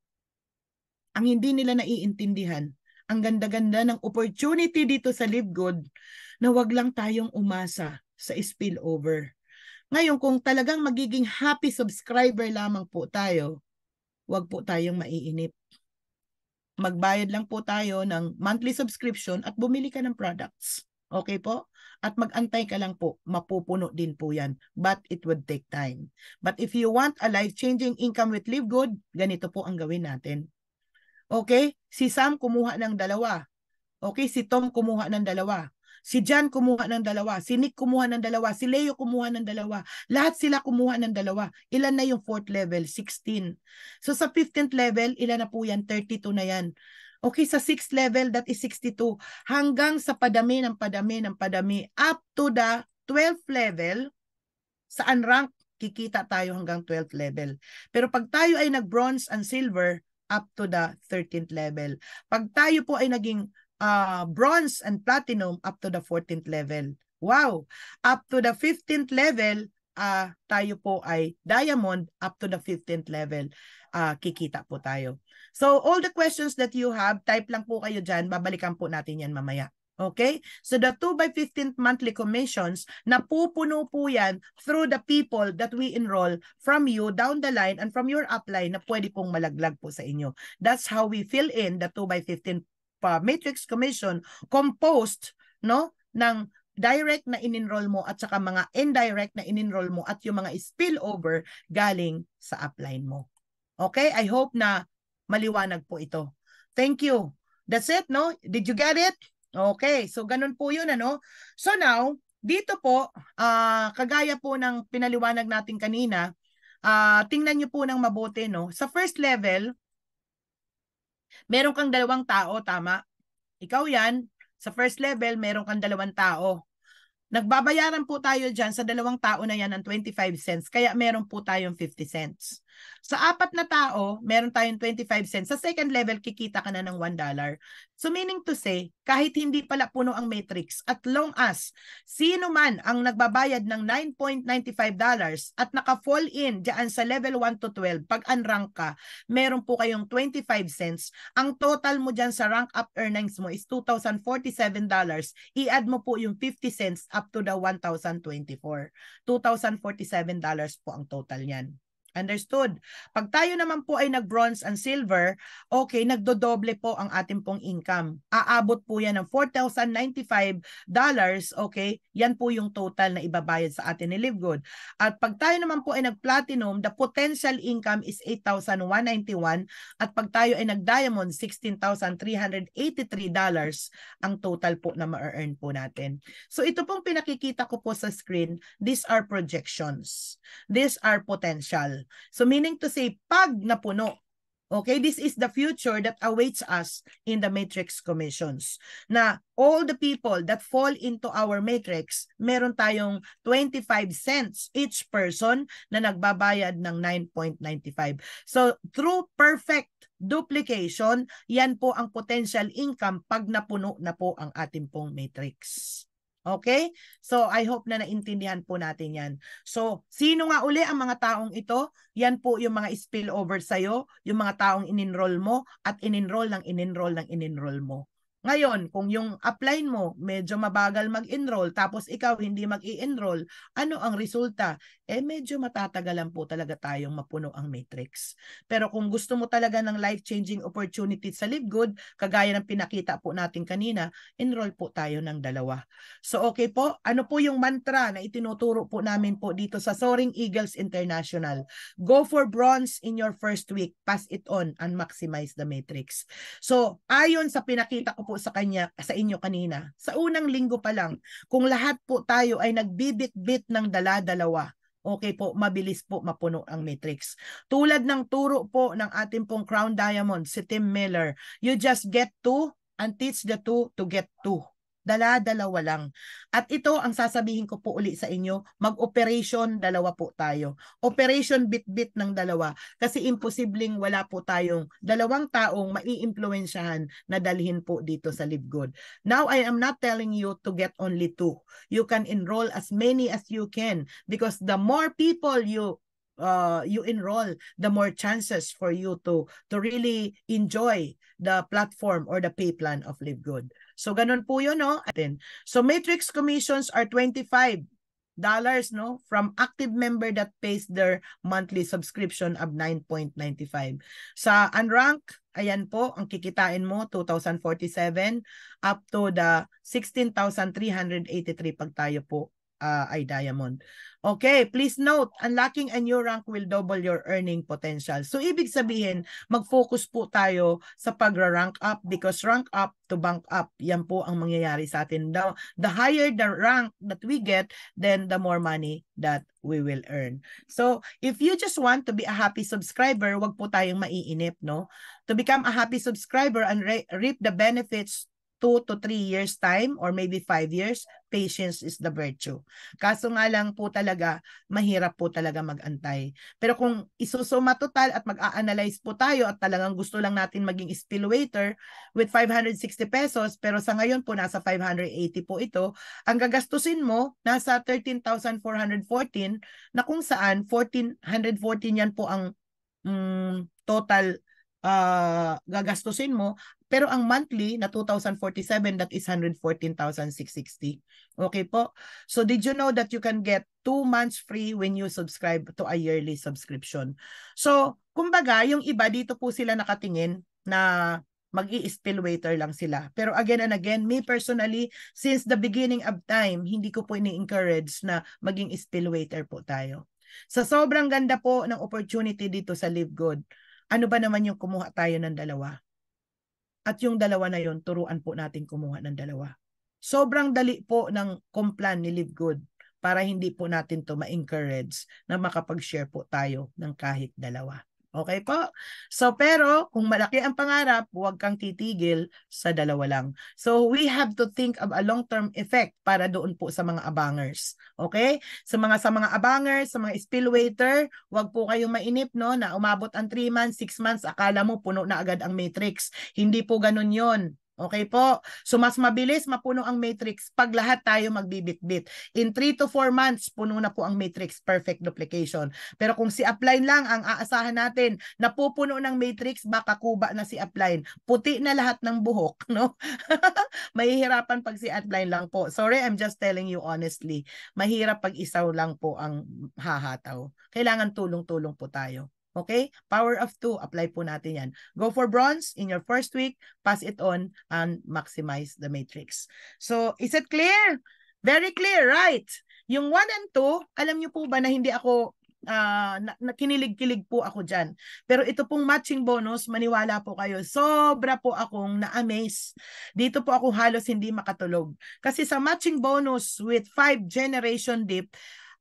[SPEAKER 1] Ang hindi nila naiintindihan, ang ganda-ganda ng opportunity dito sa LiveGood na wag lang tayong umasa sa spillover. Ngayon, kung talagang magiging happy subscriber lamang po tayo, wag po tayong maiinip. Magbayad lang po tayo ng monthly subscription at bumili ka ng products. Okay po? At mag-antay ka lang po, mapupuno din po yan. But it would take time. But if you want a life-changing income with LiveGood, ganito po ang gawin natin. Okay? Si Sam kumuha ng 2. Okay? Si Tom kumuha ng 2. Si Jan kumuha ng 2. Si Nick kumuha ng 2. Si Leo kumuha ng 2. Lahat sila kumuha ng 2. Ilan na yung 4th level? 16. So sa 15th level, ilan na po yan? 32 na yan. Okay, sa 6th level, that is 62. Hanggang sa padami ng padami ng padami up to the 12th level, sa unranked, kikita tayo hanggang 12th level. Pero pag tayo ay nag-bronze and silver, up to the 13th level. Pag tayo po ay naging bronze and platinum, up to the 14th level. Wow! Up to the 15th level, tayo po ay diamond, up to the 15th level. Kikita po tayo. So, all the questions that you have, type lang po kayo dyan. Babalikan po natin yan mamaya. Okay? So, the 2x15 monthly commissions, napupuno po yan through the people that we enroll from you down the line and from your upline na pwede pong malaglag po sa inyo. That's how we fill in the 2x15 matrix commission composed, no, ng direct na in-enroll mo at saka mga indirect na in-enroll mo at yung mga spillover galing sa upline mo. Okay? I hope na maliwanag po ito. Thank you. That's it, no? Did you get it? Okay. So, ganun po yun, ano? So, now, dito po, kagaya po ng pinaliwanag natin kanina, tingnan nyo po ng mabuti, no? Sa first level, meron kang 2 tao, tama? Ikaw yan. Sa first level, meron kang 2 tao. Nagbabayaran po tayo dyan sa 2 tao na yan ng 25 cents, kaya meron po tayong 50 cents. Sa 4 na tao, meron tayong 25 cents. Sa second level, kikita ka na ng $1. So meaning to say, kahit hindi pala puno ang matrix, at long as sino man ang nagbabayad ng $9.95 at naka-fall in dyan sa level 1 to 12, pag unrank ka, meron po kayong 25 cents. Ang total mo dyan sa rank up earnings mo is $2,047. I-add mo po yung 50 cents up to the 1,024. $2,047 po ang total yan. Understood? Pag tayo naman po ay nag-bronze and silver, okay, nagdodoble po ang ating pong income. Aabot po yan ng $4,095, okay? Yan po yung total na ibabayad sa atin ni Livegood. At pag tayo naman po ay nag-platinum, the potential income is $8,191. At pag tayo ay nag-diamond, $16,383 ang total po na ma-earn po natin. So ito pong pinakikita ko po sa screen, these are projections. These are potential. So meaning to say, pag napuno, okay, this is the future that awaits us in the matrix commissions. Na all the people that fall into our matrix, meron tayong 25 cents each person na nagbabayad ng 9.95. So through perfect duplication, yan po ang potential income pag napuno na po ang ating pong matrix. Okay? So, I hope na naintindihan po natin yan. So, sino nga uli ang mga taong ito? Yan po yung mga spillover sa'yo, yung mga taong in-enroll mo at in-enroll mo. Ngayon, kung yung upline mo medyo mabagal mag-enroll tapos ikaw hindi mag-i-enroll, ano ang resulta? Medyo matatagalan po talaga tayong mapuno ang matrix. Pero kung gusto mo talaga ng life-changing opportunity sa Livegood, kagaya ng pinakita po natin kanina, enroll po tayo ng 2. So okay po, ano po yung mantra na itinuturo po namin po dito sa Soaring Eagles International? Go for bronze in your first week, pass it on and maximize the matrix. So ayon sa pinakita ko po sa inyo kanina, sa unang linggo pa lang, kung lahat po tayo ay nagbibit-bit ng dala-dalawa, okay po, mabilis po mapuno ang matrix. Tulad ng turo po ng ating pong Crown Diamond, si Tim Miller, you just get 2 and teach the 2 to get 2. Dala-dalawa lang. At ito ang sasabihin ko po uli sa inyo, mag-operation 2 po tayo. Operation bit-bit ng 2 kasi imposibleng wala po tayong 2 taong mai-impluwensyahan na dalhin po dito sa Livegood. Now, I am not telling you to get only 2. You can enroll as many as you can because the more people you enroll, the more chances for you to really enjoy the platform or the pay plan of Livegood. So ganun po yun, no? So matrix commissions are $25, no, from active member that pays their monthly subscription of 9.95. Sa unrank, ayan po, ang kikitain mo, 2,047 up to the 16,383 pag tayo po ay diamond. Okay, please note, unlocking a new rank will double your earning potential. So, ibig sabihin, mag-focus po tayo sa pag-rank up because rank up to bank up. Yan po ang mangyayari sa atin. The higher the rank that we get, then the more money that we will earn. So, if you just want to be a happy subscriber, wag po tayong maiinip, no? To become a happy subscriber and reap the benefits 2 to 3 years time or maybe 5 years, patience is the virtue. Kaso nga lang po talaga, mahirap po talaga mag-antay. Pero kung isusuma total at mag-a-analyze po tayo at talagang gusto lang natin maging spill waiter with 560 pesos, pero sa ngayon po nasa 580 po ito, ang gagastusin mo nasa 13,414 na kung saan 1,414 yan po ang total gagastusin mo, pero ang monthly na 2,047, that is 114,660. Okay po? So did you know that you can get 2 months free when you subscribe to a yearly subscription? So, kumbaga, yung iba dito po sila nakatingin na mag-i-spill waiter lang sila. Pero again and again, me personally, since the beginning of time, hindi ko po ini-encourage na maging spill waiter po tayo. Sa sobrang ganda po ng opportunity dito sa Livegood, ano ba naman yung kumuha tayo ng 2? At yung 2 na yun, turuan po natin kumuha ng 2. Sobrang dali po ng complan ni Livegood para hindi po natin to ma-encourage na makapag-share po tayo ng kahit 2. Okay po? So pero kung malaki ang pangarap, huwag kang titigil sa 2 lang. So we have to think of a long-term effect para doon po sa mga abangers. Okay? Sa mga abangers, sa mga spill waiter, huwag po kayong mainip, no, na umabot ang 3 months, 6 months, akala mo puno na agad ang matrix. Hindi po ganun yon. Okay po? So mas mabilis mapuno ang matrix pag lahat tayo magbibitbit. In 3 to 4 months, puno na po ang matrix, perfect duplication. Pero kung si upline lang ang aasahan natin, napupuno ng matrix, baka kuba na si upline. Puti na lahat ng buhok, no? Mahihirapan pag si upline lang po. Sorry, I'm just telling you honestly. Mahirap pag isaw lang po ang hahataw. Kailangan tulong-tulong po tayo. Okay? Power of 2, apply po natin yan. Go for bronze in your first week, pass it on, and maximize the matrix. So, is it clear? Very clear, right? Yung 1 and 2, alam niyo po ba na hindi ako kinilig-kilig po ako dyan. Pero ito pong matching bonus, maniwala po kayo, sobra po akong na-amaze. Dito po ako halos hindi makatulog. Kasi sa matching bonus with 5 generation dip,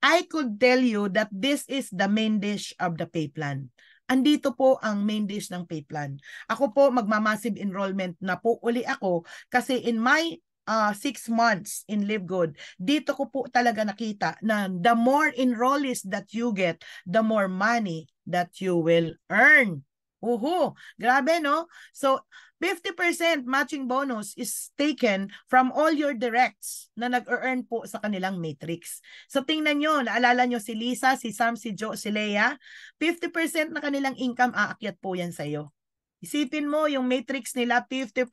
[SPEAKER 1] I could tell you that this is the main dish of the pay plan. Andito po ang main dish ng pay plan. Ako po magmamassive enrollment na po uli ako kasi in my 6 months in Live Good, dito ko po talaga nakita na the more enrollees that you get, the more money that you will earn. Grabe no? So 50% matching bonus is taken from all your directs na nag-earn po sa kanilang matrix. So tingnan nyo, naalala nyo si Lisa, si Sam, si Joe, si Leia, 50% na kanilang income aakyat po yan sa'yo. Isipin mo, yung matrix nila, 50%.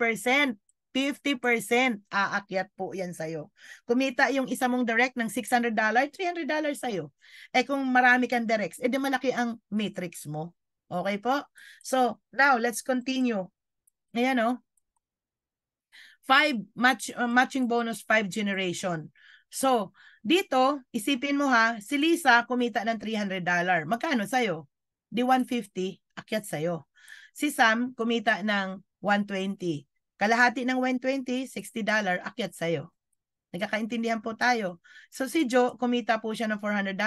[SPEAKER 1] 50% aakyat po yan sa'yo. Kumita yung isa mong direct ng $600, $300 sa'yo. Eh kung marami kang directs, edi malaki ang matrix mo. Okay po? So, now, let's continue. Ayan o. 5 matching bonus 5 generation. So, dito, isipin mo ha, si Lisa kumita ng $300. Magkano sa'yo? Di 150, akyat sa'yo. Si Sam kumita ng 120. Kalahati ng 120, $60, akyat sa'yo. Nagkakaintindihan po tayo. So si Joe, kumita po siya ng $400,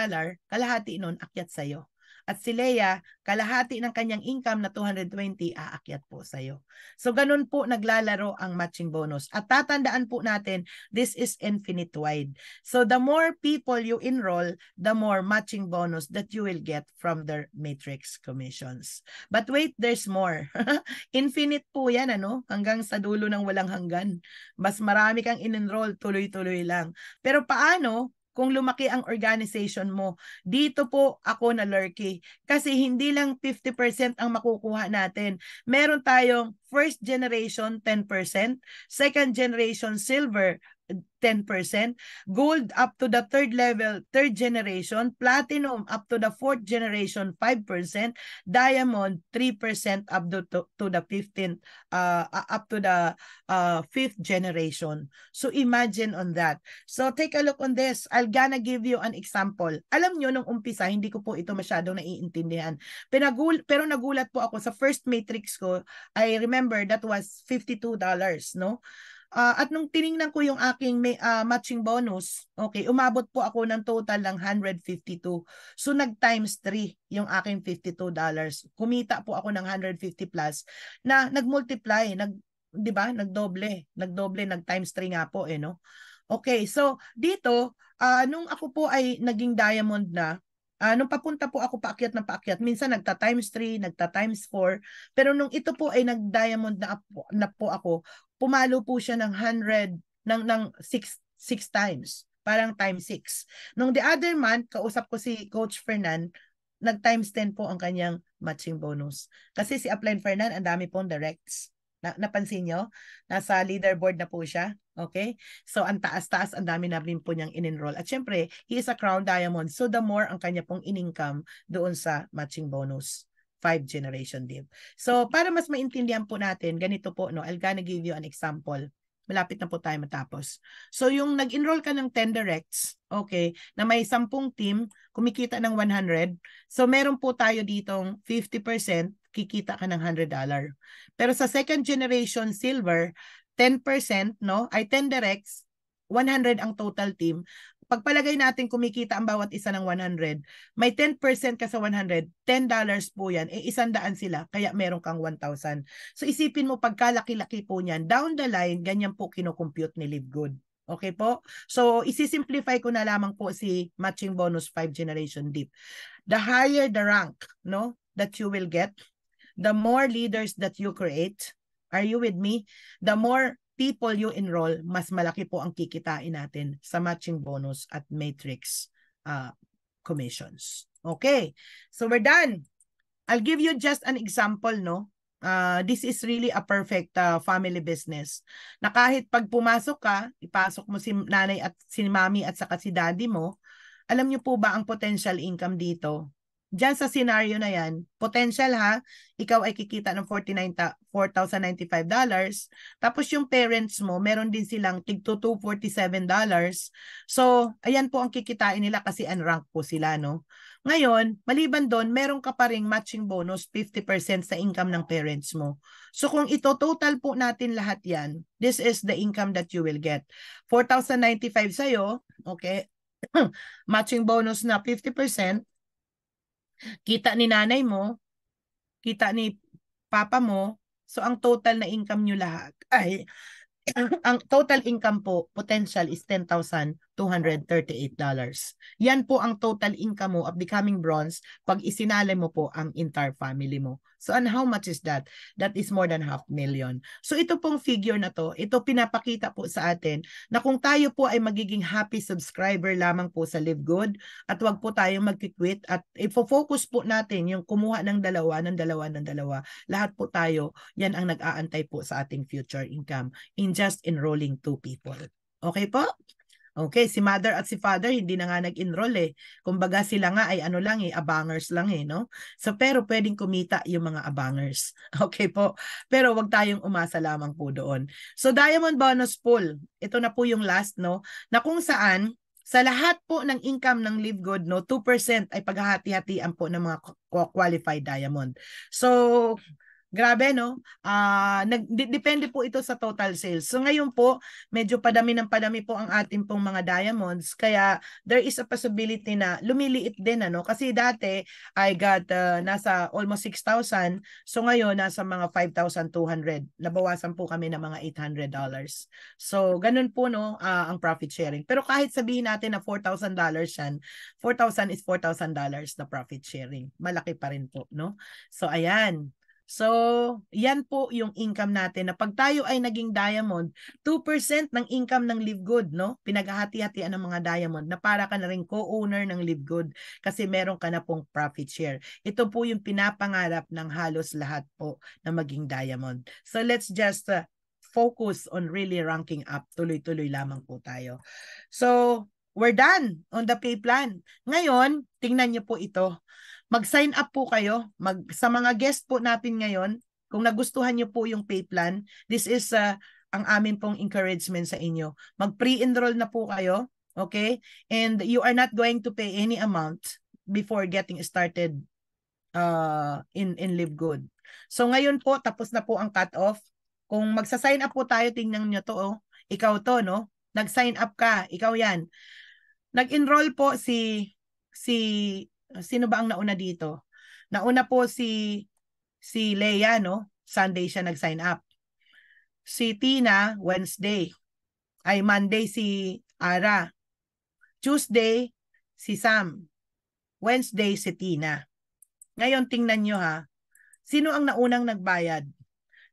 [SPEAKER 1] kalahati nun, akyat sa'yo. At si Leia, kalahati ng kanyang income na 220, aakyat po sa'yo. So ganun po naglalaro ang matching bonus. At tatandaan po natin, this is infinite wide. So the more people you enroll, the more matching bonus that you will get from their matrix commissions. But wait, there's more. Infinite po yan, ano? Hanggang sa dulo ng walang hanggan. Mas marami kang in-enroll, tuloy-tuloy lang. Pero paano kung lumaki ang organization mo? Dito po ako na lurky. Kasi hindi lang 50% ang makukuha natin. Meron tayong first generation 10%, second generation silver 10%, gold up to the third level, third generation, platinum up to the fourth generation, 5%, diamond 3% up to the 15th, up to the fifth generation. So imagine on that. So take a look on this. I'll gonna give you an example. Alam nyo, nung umpisa, hindi ko po ito masyadong naiintindihan. Pero nagulat po ako sa first matrix ko. I remember that was $52, no? At nung tiningnan ko yung aking matching bonus, okay, umabot po ako ng total ng 152. So nag times 3 yung aking $52. Kumita po ako ng 150 plus na nag-multiply, 'di ba? Nagdoble, nag times 3 nga po no. Okay, so dito nung ako po ay naging diamond na, nung papunta po ako paakyat ng paakyat, minsan nagta times 3, nagta times 4, pero nung ito po ay nag-diamond na po ako, pumalo po siya ng 100, ng 6 times. Parang times 6. Nung the other month, kausap ko si Coach Fernan, nag-times 10 po ang kanyang matching bonus. Kasi si Upline Fernan, ang dami pong directs. Napansin nyo? Nasa leaderboard na po siya. Okay? So, ang taas-taas, ang dami na rin po niyang in-enroll. At syempre, he is a crown diamond. So, the more ang kanya pong in-income doon sa matching bonus. 5 generation div. So, para mas maintindihan po natin, ganito po, no? I'll gonna give you an example. Malapit na po tayo matapos. So, yung nag-enroll ka ng 10 directs, okay, na may 10 team, kumikita ng 100. So, meron po tayo ditong 50%, kikita ka ng $100. Pero sa second generation silver, 10%, no? Ay 10 directs, 100 ang total team. Pagpalagay natin kumikita ang bawat isa ng 100, may 10% ka sa 100, $10 po yan, eh 100 sila, kaya meron kang 1,000. So isipin mo, pagkalaki-laki po niyan, down the line, ganyan po kinocompute ni Live Good. Okay po? So isi-simplify ko na lamang po si matching bonus 5 generation dip. The higher the rank, no, that you will get, the more leaders that you create, Are you with me? The more people you enroll, mas malaki po ang kikitain natin sa matching bonus at matrix commissions. Okay, so we're done. I'll give you just an example, no? This is really a perfect family business. Na kahit pag pumasok ka, ipasok mo si nanay at si mami at saka si daddy mo, alam niyo po ba ang potential income dito? Diyan sa scenario na yan, potential ha, ikaw ay kikita ng $4,095. Tapos yung parents mo, meron din silang tig to $247. So, ayan po ang kikitain nila kasi unranked po sila, no? Ngayon, maliban doon, meron ka pa ring matching bonus 50% sa income ng parents mo. So kung ito total po natin lahat yan, this is the income that you will get. 4,095 sa'yo, okay? Matching bonus na 50%, kita ni nanay mo, kita ni papa mo, so ang total na income nyo lahat ay ang total income po, potential is $10,238. Yan po ang total income mo of becoming bronze pag isinalay mo po ang entire family mo. So, and how much is that? That is more than $500,000. So, ito pong figure na to, ito pinapakita po sa atin na kung tayo po ay magiging happy subscriber lamang po sa Live Good at wag po tayong mag-quit at ifo-focus po natin yung kumuha ng dalawa, lahat po tayo, yan ang nag-aantay po sa ating future income in just enrolling 2 people. Okay po? Okay, si mother at si father hindi na nga nag-enroll eh. Kumbaga sila nga ay ano lang eh, abangers lang eh, no? So pero pwedeng kumita yung mga abangers. Okay po. Pero wag tayong umasa lamang po doon. So Diamond Bonus Pool, ito na po yung last, no? Na kung saan sa lahat po ng income ng Live Good, no, 2% ay paghahati-hatian po ng mga qualified diamond. So grabe, no? Depende po ito sa total sales. So ngayon po, medyo padami ng padami po ang ating pong mga diamonds. Kaya there is a possibility na lumiliit din, ano? Kasi dati, I got nasa almost 6,000. So ngayon, nasa mga 5,200. Nabawasan po kami ng mga $800. So ganun po, no, ang profit sharing. Pero kahit sabihin natin na $4,000 yan, 4,000 is $4,000 na profit sharing. Malaki pa rin po, no? So ayan. So, yan po yung income natin na pag tayo ay naging diamond, 2% ng income ng Live Good, no? Pinaghahati-hatian ng mga diamond na para ka na rin co-owner ng Live Good kasi meron ka na pong profit share. Ito po yung pinapangarap ng halos lahat po na maging diamond. So, let's just focus on really ranking up. Tuloy-tuloy lamang po tayo. So, we're done on the pay plan. Ngayon, tingnan niyo po ito. Mag-sign up po kayo. Sa mga guest po natin ngayon, kung nagustuhan nyo po yung pay plan, this is ang amin pong encouragement sa inyo. Mag-pre-enroll na po kayo, okay? And you are not going to pay any amount before getting started in Live Good. So ngayon po, tapos na po ang cut-off. Kung magsa-sign up po tayo, tingnan nyo to, oh. Ikaw to, no? Nag-sign up ka, ikaw yan. Nag-enroll po sino ba ang nauna dito? Nauna po si Leia, no? Sunday siya nag-sign up. Si Tina, Wednesday. Ay, Monday si Ara. Tuesday, si Sam. Wednesday, si Tina. Ngayon, tingnan nyo ha. Sino ang naunang nagbayad?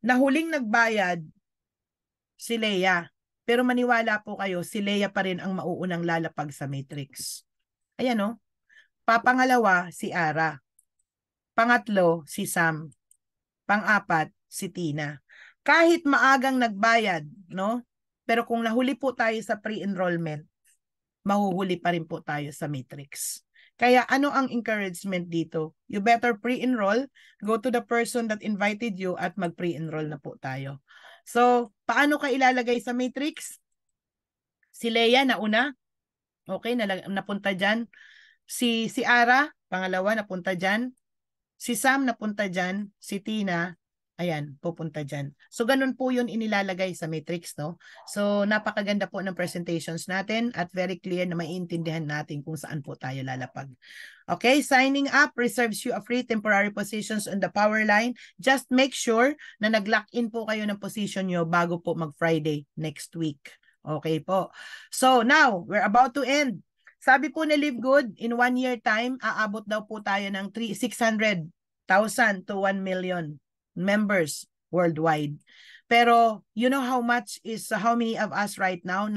[SPEAKER 1] Nahuling nagbayad, si Leia. Pero maniwala po kayo, si Leia pa rin ang mauunang lalapag sa matrix. Ayan, no? Papangalawa, si Ara. Pangatlo, si Sam. Pang-apat, si Tina. Kahit maagang nagbayad, no? Pero kung nahuli po tayo sa pre-enrollment, mahuhuli pa rin po tayo sa matrix. Kaya ano ang encouragement dito? You better pre-enroll, go to the person that invited you at mag-pre-enroll na po tayo. So, paano ka ilalagay sa matrix? Si Leia nauna. Okay, napunta dyan. Si Ara, pangalawa, napunta dyan. Si Sam, napunta dyan. Si Tina, ayan, pupunta dyan. So, ganun po yun inilalagay sa matrix, no? So, napakaganda po ng presentations natin at very clear na maiintindihan natin kung saan po tayo lalapag. Okay, signing up reserves you a free temporary positions on the power line. Just make sure na nag-lock in po kayo ng position nyo bago po mag-Friday next week. Okay po. So, now, we're about to end. Sabi po na Live Good, in 1 year time, aabot daw po tayo ng 600,000 to 1 million members. worldwide. Pero you know how much is how many of us right now?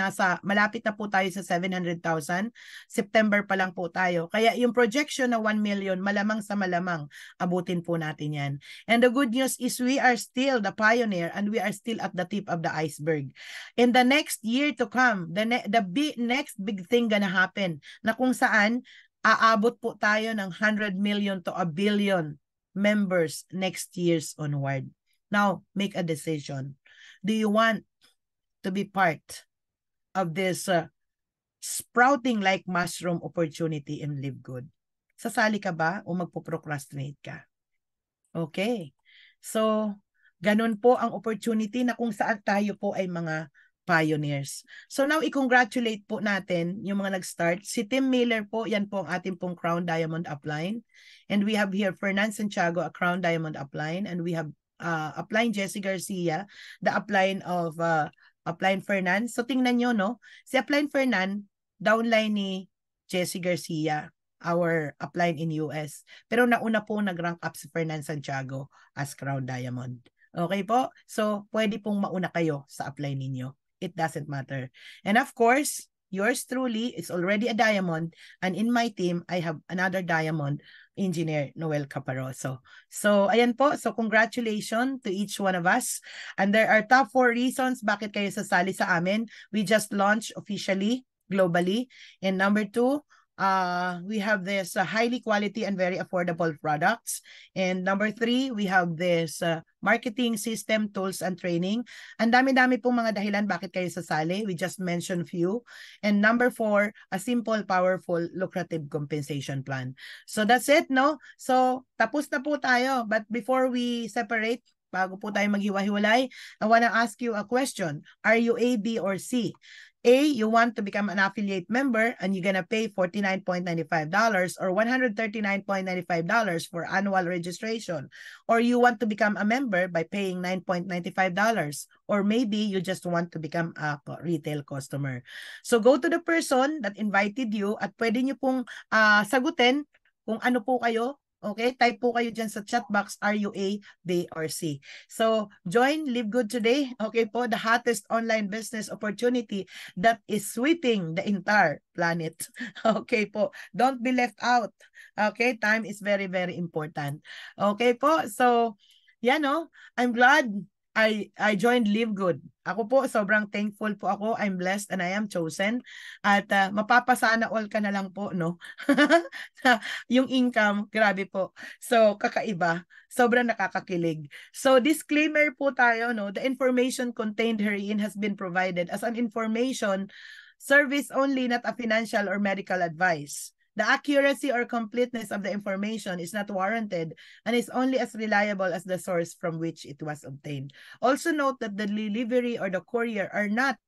[SPEAKER 1] Malapit na po tayo sa 700,000. September pa lang po tayo. Kaya yung projection na 1 million, malamang sa malamang, abutin po natin yan. And the good news is we are still the pioneer and we are still at the tip of the iceberg. In the next year to come, next big thing gonna happen na kung saan aabot po tayo ng 100 million to 1 billion members next year's onward. Now, make a decision. Do you want to be part of this sprouting like mushroom opportunity in Live Good? Sasali ka ba o magpo-procrastinate ka? Okay. So, ganun po ang opportunity na kung saan tayo po ay mga pioneers. So now, i-congratulate po natin yung mga nag-start. Si Tim Miller po, yan po ang ating pong Crown Diamond upline. And we have here Fernan Santiago, a Crown Diamond upline. And we have upline Jesse Garcia, the upline of upline Fernan. So tingnan nyo, no? Si upline Fernan, downline ni Jesse Garcia, our upline in US. Pero nauna po nag-rank up si Fernan Santiago as Crown Diamond. Okay po? So pwede pong mauna kayo sa upline ninyo. It doesn't matter. And of course, yours truly is already a diamond. And in my team, I have another diamond, Engineer Noel Caparoso. So, ayan po. So, congratulations to each one of us. And there are top 4 reasons bakit kayo sasali sa amin. We just launched officially, globally. And number 2, we have this highly quality and very affordable products. And number 3, we have this marketing system, tools, and training. Ang dami-dami pong mga dahilan bakit kayo sasali. We just mentioned few. And number 4, a simple, powerful, lucrative compensation plan. So that's it, no? So tapos na po tayo. But before we separate, bago po tayo maghiwa-hiwalay, I wanna ask you a question. Are you A, B, or C? A, you want to become an affiliate member and you're gonna pay $49.95 or $139.95 for annual registration. Or you want to become a member by paying $9.95. Or maybe you just want to become a retail customer. So go to the person that invited you at pwede nyo pong sagutin kung ano po kayo. Okay, type po kayo dyan sa chat box, are you A, B, or C? So, join Live Good today. Okay po, the hottest online business opportunity that is sweeping the entire planet. Okay po, don't be left out. Okay, time is very, very important. Okay po, so, yan no, I'm glad I joined Live Good. Ako po, sobrang thankful po ako. I'm blessed and I am chosen. At mapapasana all ka na lang po, no? Yung income, grabe po. So, kakaiba. Sobrang nakakakilig. So, disclaimer po tayo, no? The information contained herein has been provided as an information service only, not a financial or medical advice. The accuracy or completeness of the information is not warranted and is only as reliable as the source from which it was obtained. Also note that the delivery or the courier are not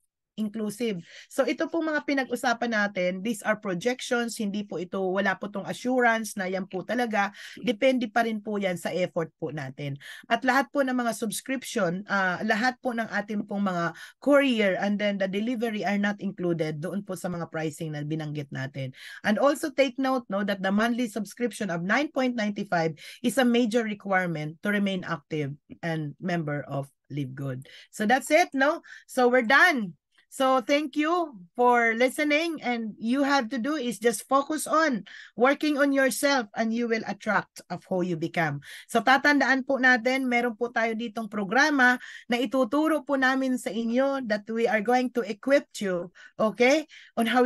[SPEAKER 1] inclusive. So ito po mga pinag-usapan natin, these are projections, hindi po ito, wala po tong assurance na yan po talaga, depende pa rin po yan sa effort po natin. At lahat po ng mga subscription, lahat po ng ating pong mga courier and then the delivery are not included doon po sa mga pricing na binanggit natin. And also take note no that the monthly subscription of $9.95 is a major requirement to remain active and member of Live Good. So that's it, no? So we're done. So thank you for listening, and you have to do is just focus on working on yourself and you will attract of who you become. So tatandaan po natin, meron po tayo ditong programa na ituturo po namin sa inyo that we are going to equip you, okay, on how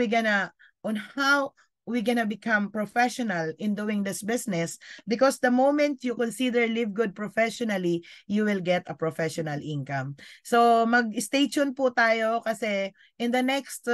[SPEAKER 1] we're gonna become professional in doing this business, because the moment you consider Live Good professionally, you will get a professional income. So mag-stay tuned po tayo kasi in the next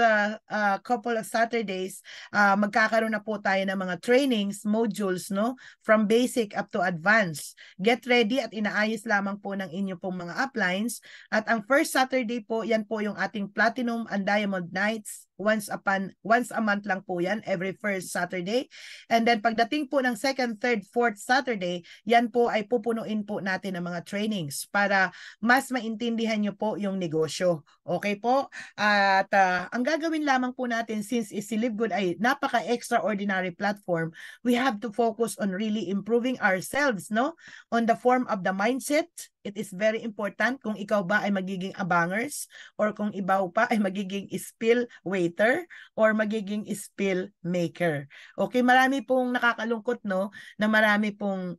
[SPEAKER 1] couple of Saturdays, magkakaroon na po tayo ng mga trainings, modules, no? From basic up to advanced. Get ready at inaayos lamang po ng inyo pong mga uplines. At ang first Saturday po, yan po yung ating Platinum and Diamond Nights. Once a month lang po yan, every first Saturday. And then pagdating po ng second, third, fourth Saturday, yan po ay pupunuin po natin ng mga trainings para mas maintindihan nyo po yung negosyo. Okay po? At ang gagawin lamang po natin, since si Live Good ay napaka-extraordinary platform, we have to focus on really improving ourselves, no? On the form of the mindset, it is very important kung ikaw ba ay magiging abangers or kung ibaw pa ay magiging spill waiter or magiging spill maker. Okay, marami pong nakakalungkot, no, na marami pong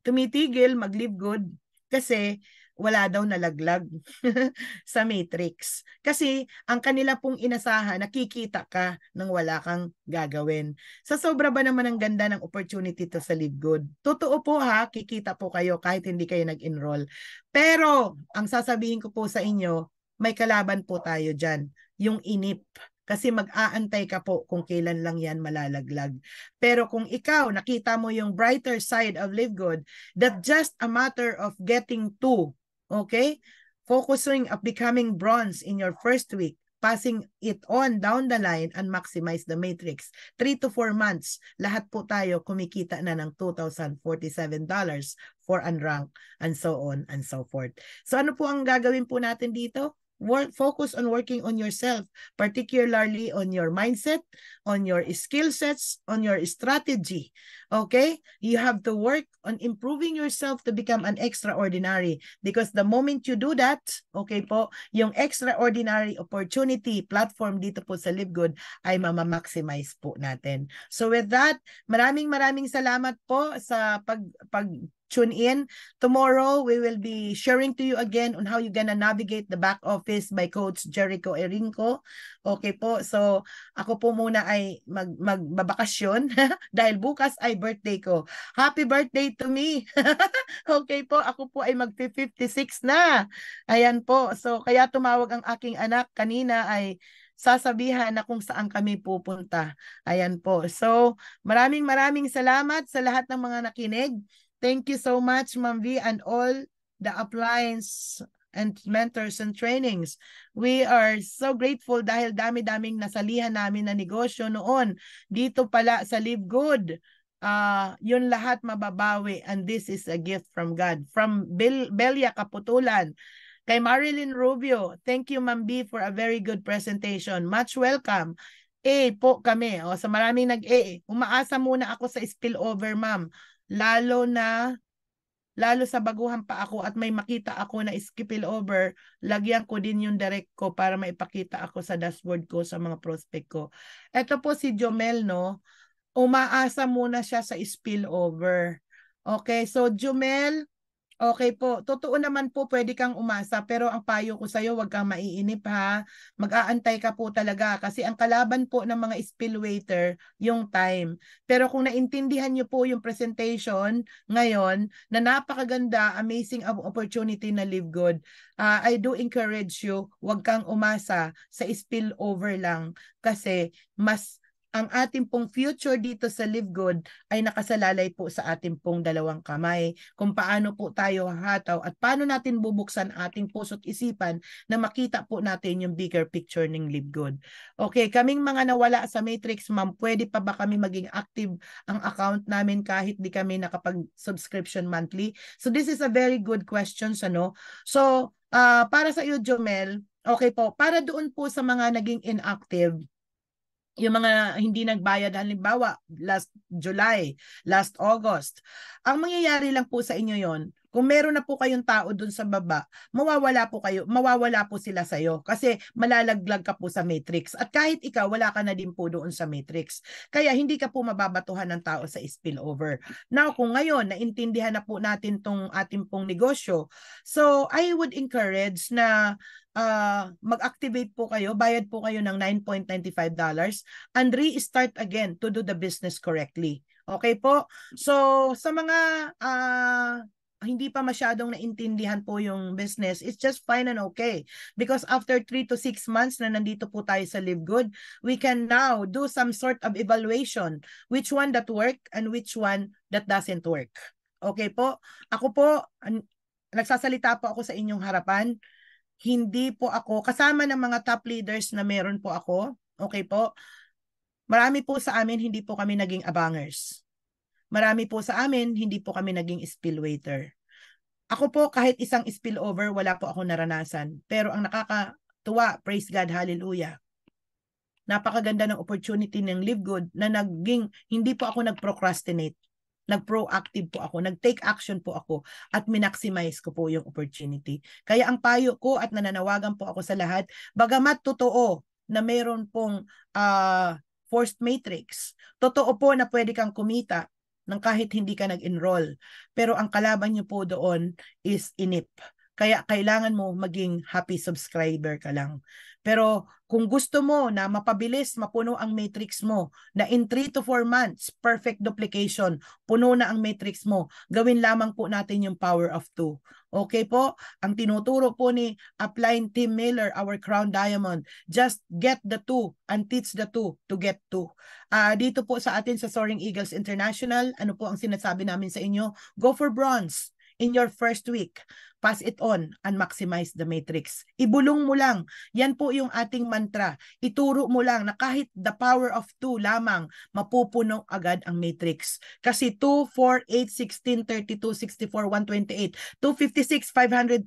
[SPEAKER 1] tumitigil mag-live good kasi wala daw nalaglag sa matrix. Kasi ang kanila pong inasahan, nakikita ka nang wala kang gagawin. Sa sobra ba naman ang ganda ng opportunity to sa Live Good? Totoo po ha, kikita po kayo kahit hindi kayo nag-enroll. Pero ang sasabihin ko po sa inyo, may kalaban po tayo dyan, yung inip. Kasi mag-aantay ka po kung kailan lang yan malalaglag. Pero kung ikaw, nakita mo yung brighter side of Live Good, that just a matter of getting to, okay? Focusing of becoming bronze in your first week, passing it on down the line and maximize the matrix. 3 to 4 months, lahat po tayo kumikita na ng $2,047 for unrank and so on and so forth. So ano po ang gagawin po natin dito? Focus on working on yourself, particularly on your mindset, on your skill sets, on your strategy. Okay? You have to work on improving yourself to become an extraordinary because the moment you do that, okay po, yung extraordinary opportunity platform dito po sa Live Good ay mamamaximize po natin. So with that, maraming salamat po sa pag tune in. Tomorrow, we will be sharing to you again on how you're gonna navigate the back office by Coach Jericho Erinco. Okay po, so ako po muna ay magbabakasyon dahil bukas ay birthday ko. Happy birthday to me! Okay po, ako po ay mag-56 na. Ayan po, so kaya tumawag ang aking anak kanina ay sasabihan na kung saan kami pupunta. Ayan po. So, maraming salamat sa lahat ng mga nakinig. Thank you so much, Ma'am V, and all the appliance and mentors and trainings. We are so grateful dahil dami-daming nasalihan namin na negosyo noon. Dito pala sa Live Good, yun lahat mababawi and this is a gift from God. From Belia Kaputulan, kay Marilyn Rubio, thank you, Ma'am B, for a very good presentation. Much welcome. Po kami. O, sa maraming umaasa muna ako sa spillover, ma'am. Lalo sa baguhan pa ako at may makita ako na spill over, lagyan ko din yung direct ko para maipakita ako sa dashboard ko sa mga prospect ko. Ito po si Jomel, no? Umaasa muna siya sa spillover. Okay, so Jomel, okay po. Totoo naman po pwede kang umasa pero ang payo ko sa'yo huwag kang maiinip ha. Mag-aantay ka po talaga kasi ang kalaban po ng mga spill waiter yung time. Pero kung naintindihan niyo po yung presentation ngayon na napakaganda, amazing opportunity na Live Good, I do encourage you huwag kang umasa sa spill over lang kasi mas ang ating pong future dito sa Live Good ay nakasalalay po sa ating pong dalawang kamay. Kung paano po tayo hahataw at paano natin bubuksan ating puso't isipan na makita po natin yung bigger picture ng Live Good. Okay, kaming mga nawala sa Matrix, ma'am, pwede pa ba kami maging active ang account namin kahit di kami nakapag-subscription monthly? So this is a very good question, ano? So, para sa iyo, Jomel, okay po, para doon po sa mga naging inactive, yung mga hindi nagbayad halimbawa last July, last August. Ang mangyayari lang po sa inyo yon, kung meron na po kayong tao dun sa baba, mawawala po sila sa iyo kasi malalaglag ka po sa matrix. At kahit ikaw, wala ka na din po doon sa matrix. Kaya hindi ka po mababatuhan ng tao sa spillover. Now, kung ngayon, naintindihan na po natin tong ating pong negosyo, so I would encourage na mag-activate po kayo, bayad po kayo ng $9.95 and restart again to do the business correctly. Okay po? So, sa mga hindi pa masyadong naintindihan po yung business, it's just fine and okay. Because after 3 to 6 months na nandito po tayo sa Live Good, we can now do some sort of evaluation. Which one that work and which one that doesn't work. Okay po? Ako po, nagsasalita po ako sa inyong harapan. Hindi po ako, kasama ng mga top leaders na meron po ako, okay po, marami po sa amin, hindi po kami naging abangers. Marami po sa amin, hindi po kami naging spill waiter. Ako po, kahit isang spillover, wala po ako naranasan. Pero ang nakakatuwa, praise God, hallelujah. Napakaganda ng opportunity ng Live Good na hindi po ako nag-procrastinate. nag-proactive po ako, nag-take action po ako, at minaximize ko po yung opportunity. Kaya ang payo ko at nananawagan po ako sa lahat, bagamat totoo na mayroon pong forced matrix, totoo po na pwede kang kumita ng kahit hindi ka nag-enroll. Pero ang kalaban nyo po doon is inip. Kaya kailangan mo maging happy subscriber ka lang. Pero kung gusto mo na mapabilis, mapuno ang matrix mo, na in 3 to 4 months, perfect duplication, puno na ang matrix mo, gawin lamang po natin yung power of 2. Okay po? Ang tinuturo po ni Upline Team Mailer, our Crown Diamond, just get the 2 and teach the 2 to get 2. Dito po sa atin sa Soaring Eagles International, ano po ang sinasabi namin sa inyo? Go for bronze in your first week. Pass it on and maximize the matrix. Ibulong mo lang. Yan po yung ating mantra. Ituro mo lang na kahit the power of 2 lamang, mapupuno agad ang matrix. Kasi 2, 4, 8, 16, 32, 64, 128, 256,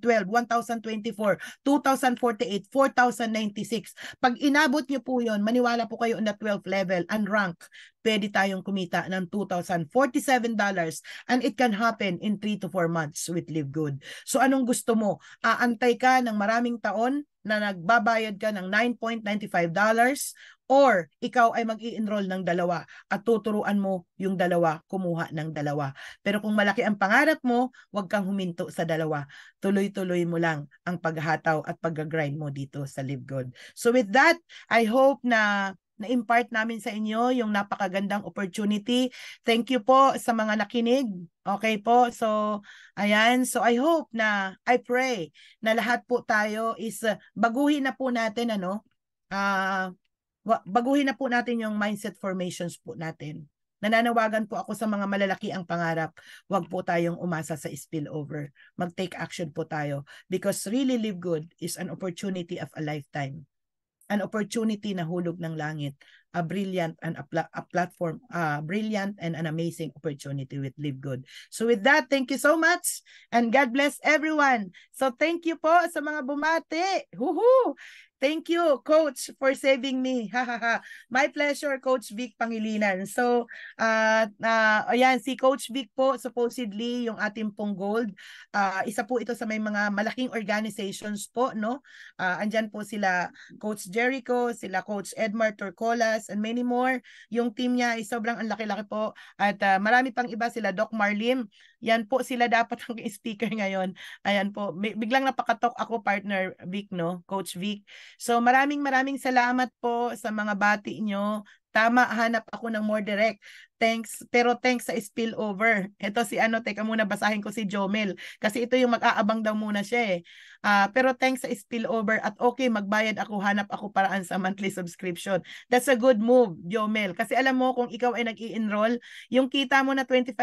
[SPEAKER 1] 512, 1024, 2048, 4096. Pag inabot nyo po yun, maniwala po kayo on the 12th level and rank, pwede tayong kumita ng $2,047 and it can happen in 3 to 4 months with Live Good. So anong gusto mo? Aantay ka ng maraming taon na nagbabayad ka ng $9.95 or ikaw ay mag-i-enroll ng dalawa at tuturuan mo yung dalawa, kumuha ng dalawa. Pero kung malaki ang pangarap mo, huwag kang huminto sa dalawa. Tuloy-tuloy mo lang ang paghataw at pag-grind mo dito sa Live Good. So with that, I hope na na-impart namin sa inyo yung napakagandang opportunity. Thank you po sa mga nakinig. Okay po? So, ayan. So, I hope na, I pray na lahat po tayo is baguhin na po natin, baguhin na po natin yung mindset formations po natin. Nananawagan po ako sa mga malalaki ang pangarap. Huwag po tayong umasa sa spillover. Mag-take action po tayo because really Live Good is an opportunity of a lifetime. An opportunity na hulog ng langit, a brilliant and a platform, brilliant and an amazing opportunity with Live Good. So with that, thank you so much and God bless everyone. So thank you po sa mga bumati. Woohoo! Thank you, Coach, for saving me. My pleasure, Coach Vic Pangilinan. So, ayan, si Coach Vic po, supposedly, yung ating pong gold. Isa po ito sa may mga malaking organizations po, no? Andyan po sila Coach Jericho, sila Coach Edmar Torcolas, and many more. Yung team niya ay sobrang ang laki-laki po. At marami pang iba sila, Doc Marlim. Yan po sila dapat ang speaker ngayon. Ayan po. Biglang napakatok ako, partner Vic, no? Coach Vic. So maraming salamat po sa mga bati nyo. Tama, hanap ako ng more direct. Thanks, pero thanks sa spillover. Ito si teka muna, basahin ko si Jomel. Kasi ito yung mag-aabang daw muna siya eh. Pero thanks sa spillover at okay, magbayad ako, hanap ako paraan sa monthly subscription. That's a good move, Jomel. Kasi alam mo, kung ikaw ay nag-i-enroll, yung kita mo na $25,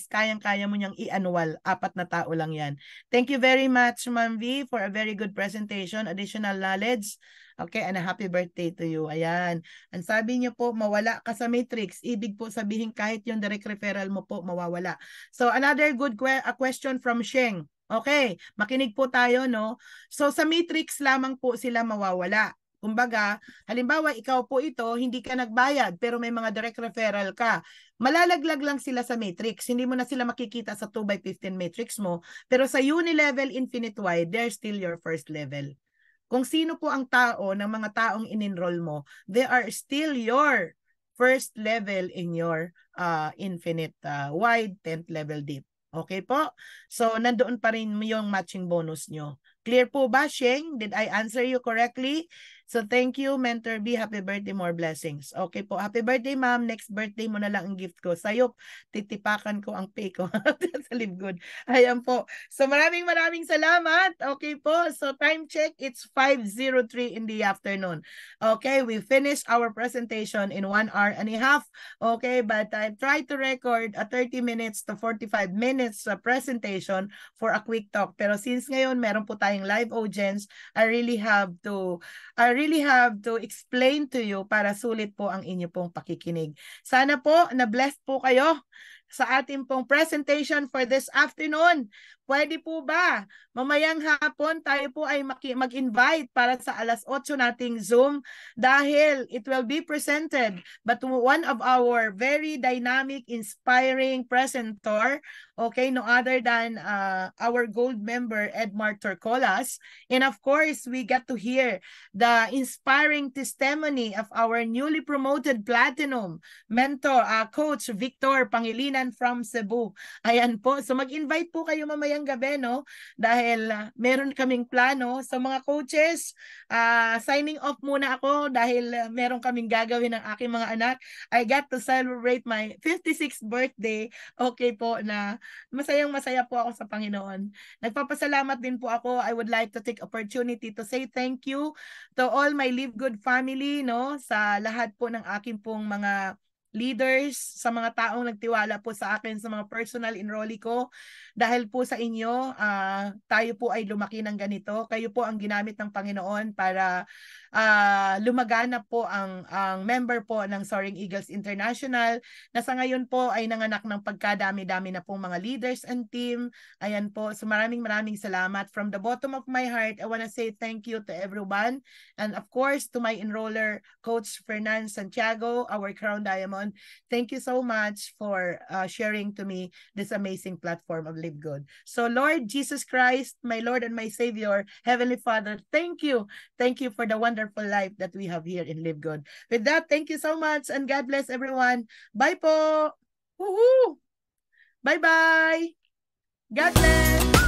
[SPEAKER 1] kayang-kaya mo niyang i-annual. 4 na tao lang yan. Thank you very much, Ma'am V, for a very good presentation, additional knowledge. Okay, and a happy birthday to you. Ayan. Ang sabi niyo po, mawala ka sa matrix. Ibig po sabihin kahit yung direct referral mo po mawawala. So another good question from Sheng. Okay, makinig po tayo, no? So sa matrix lamang po sila mawawala. Kumbaga, halimbawa ikaw po ito, hindi ka nagbayad pero may mga direct referral ka. Malalaglag lang sila sa matrix. Hindi mo na sila makikita sa 2x15 matrix mo. Pero sa uni-level infinite wide, they're still your first level. Kung sino po ang tao ng mga taong in-enroll mo, they are still your first level in your infinite wide 10th level deep. Okay po? So, nandoon pa rin yung matching bonus nyo. Clear po ba, Sheng? Did I answer you correctly? So, thank you, Mentor B. Happy birthday, more blessings. Okay po. Happy birthday, ma'am. Next birthday mo na lang ang gift ko. Sa'yo, titipakan ko ang pay ko. Sa Live Good. Ayan po. So, maraming salamat. Okay po. So, time check. It's 5:03 in the afternoon. Okay, we finished our presentation in 1 hour and a half. Okay, but I tried to record a 30 minutes to 45 minutes presentation for a quick talk. Pero since ngayon, meron po tayong live audience, I really have to explain to you para sulit po ang inyo pong pakikinig. Sana po na-blessed po kayo sa ating pong presentation for this afternoon. pwede po ba mamayang hapon tayo po ay mag-invite para sa 8:00 nating Zoom dahil it will be presented but one of our very dynamic, inspiring presenter, okay, no other than our gold member Edmar Torcolas. And of course, we get to hear the inspiring testimony of our newly promoted platinum mentor, Coach Victor Pangilinan from Cebu. Ayan po. So mag-invite po kayo mamayang gabi, no? Dahil meron kaming plano. So mga coaches, signing off muna ako dahil meron kaming gagawin ng aking mga anak. I got to celebrate my 56th birthday. Okay po na masayang-masaya po ako sa Panginoon. Nagpapasalamat din po ako. I would like to take opportunity to say thank you to all my Live Good family, no? Sa lahat po ng aking pong mga leaders, sa mga taong nagtiwala po sa akin sa mga personal enrollee ko. Dahil po sa inyo, tayo po ay lumaki ng ganito. Kayo po ang ginamit ng Panginoon para lumagana po ang member po ng Soaring Eagles International na sa ngayon po ay nanganak ng pagkadami-dami na pong mga leaders and team. Ayan po. So maraming salamat. From the bottom of my heart, I want to say thank you to everyone. And of course, to my enroller, Coach Fernan Santiago, our Crown Diamond. Thank you so much for sharing to me this amazing platform of Live Good. So Lord Jesus Christ, my Lord and my Savior, Heavenly Father, thank you. Thank you for the wonderful life that we have here in Live Good. With that, thank you so much and God bless everyone. Bye po! Woohoo! Bye-bye! God bless!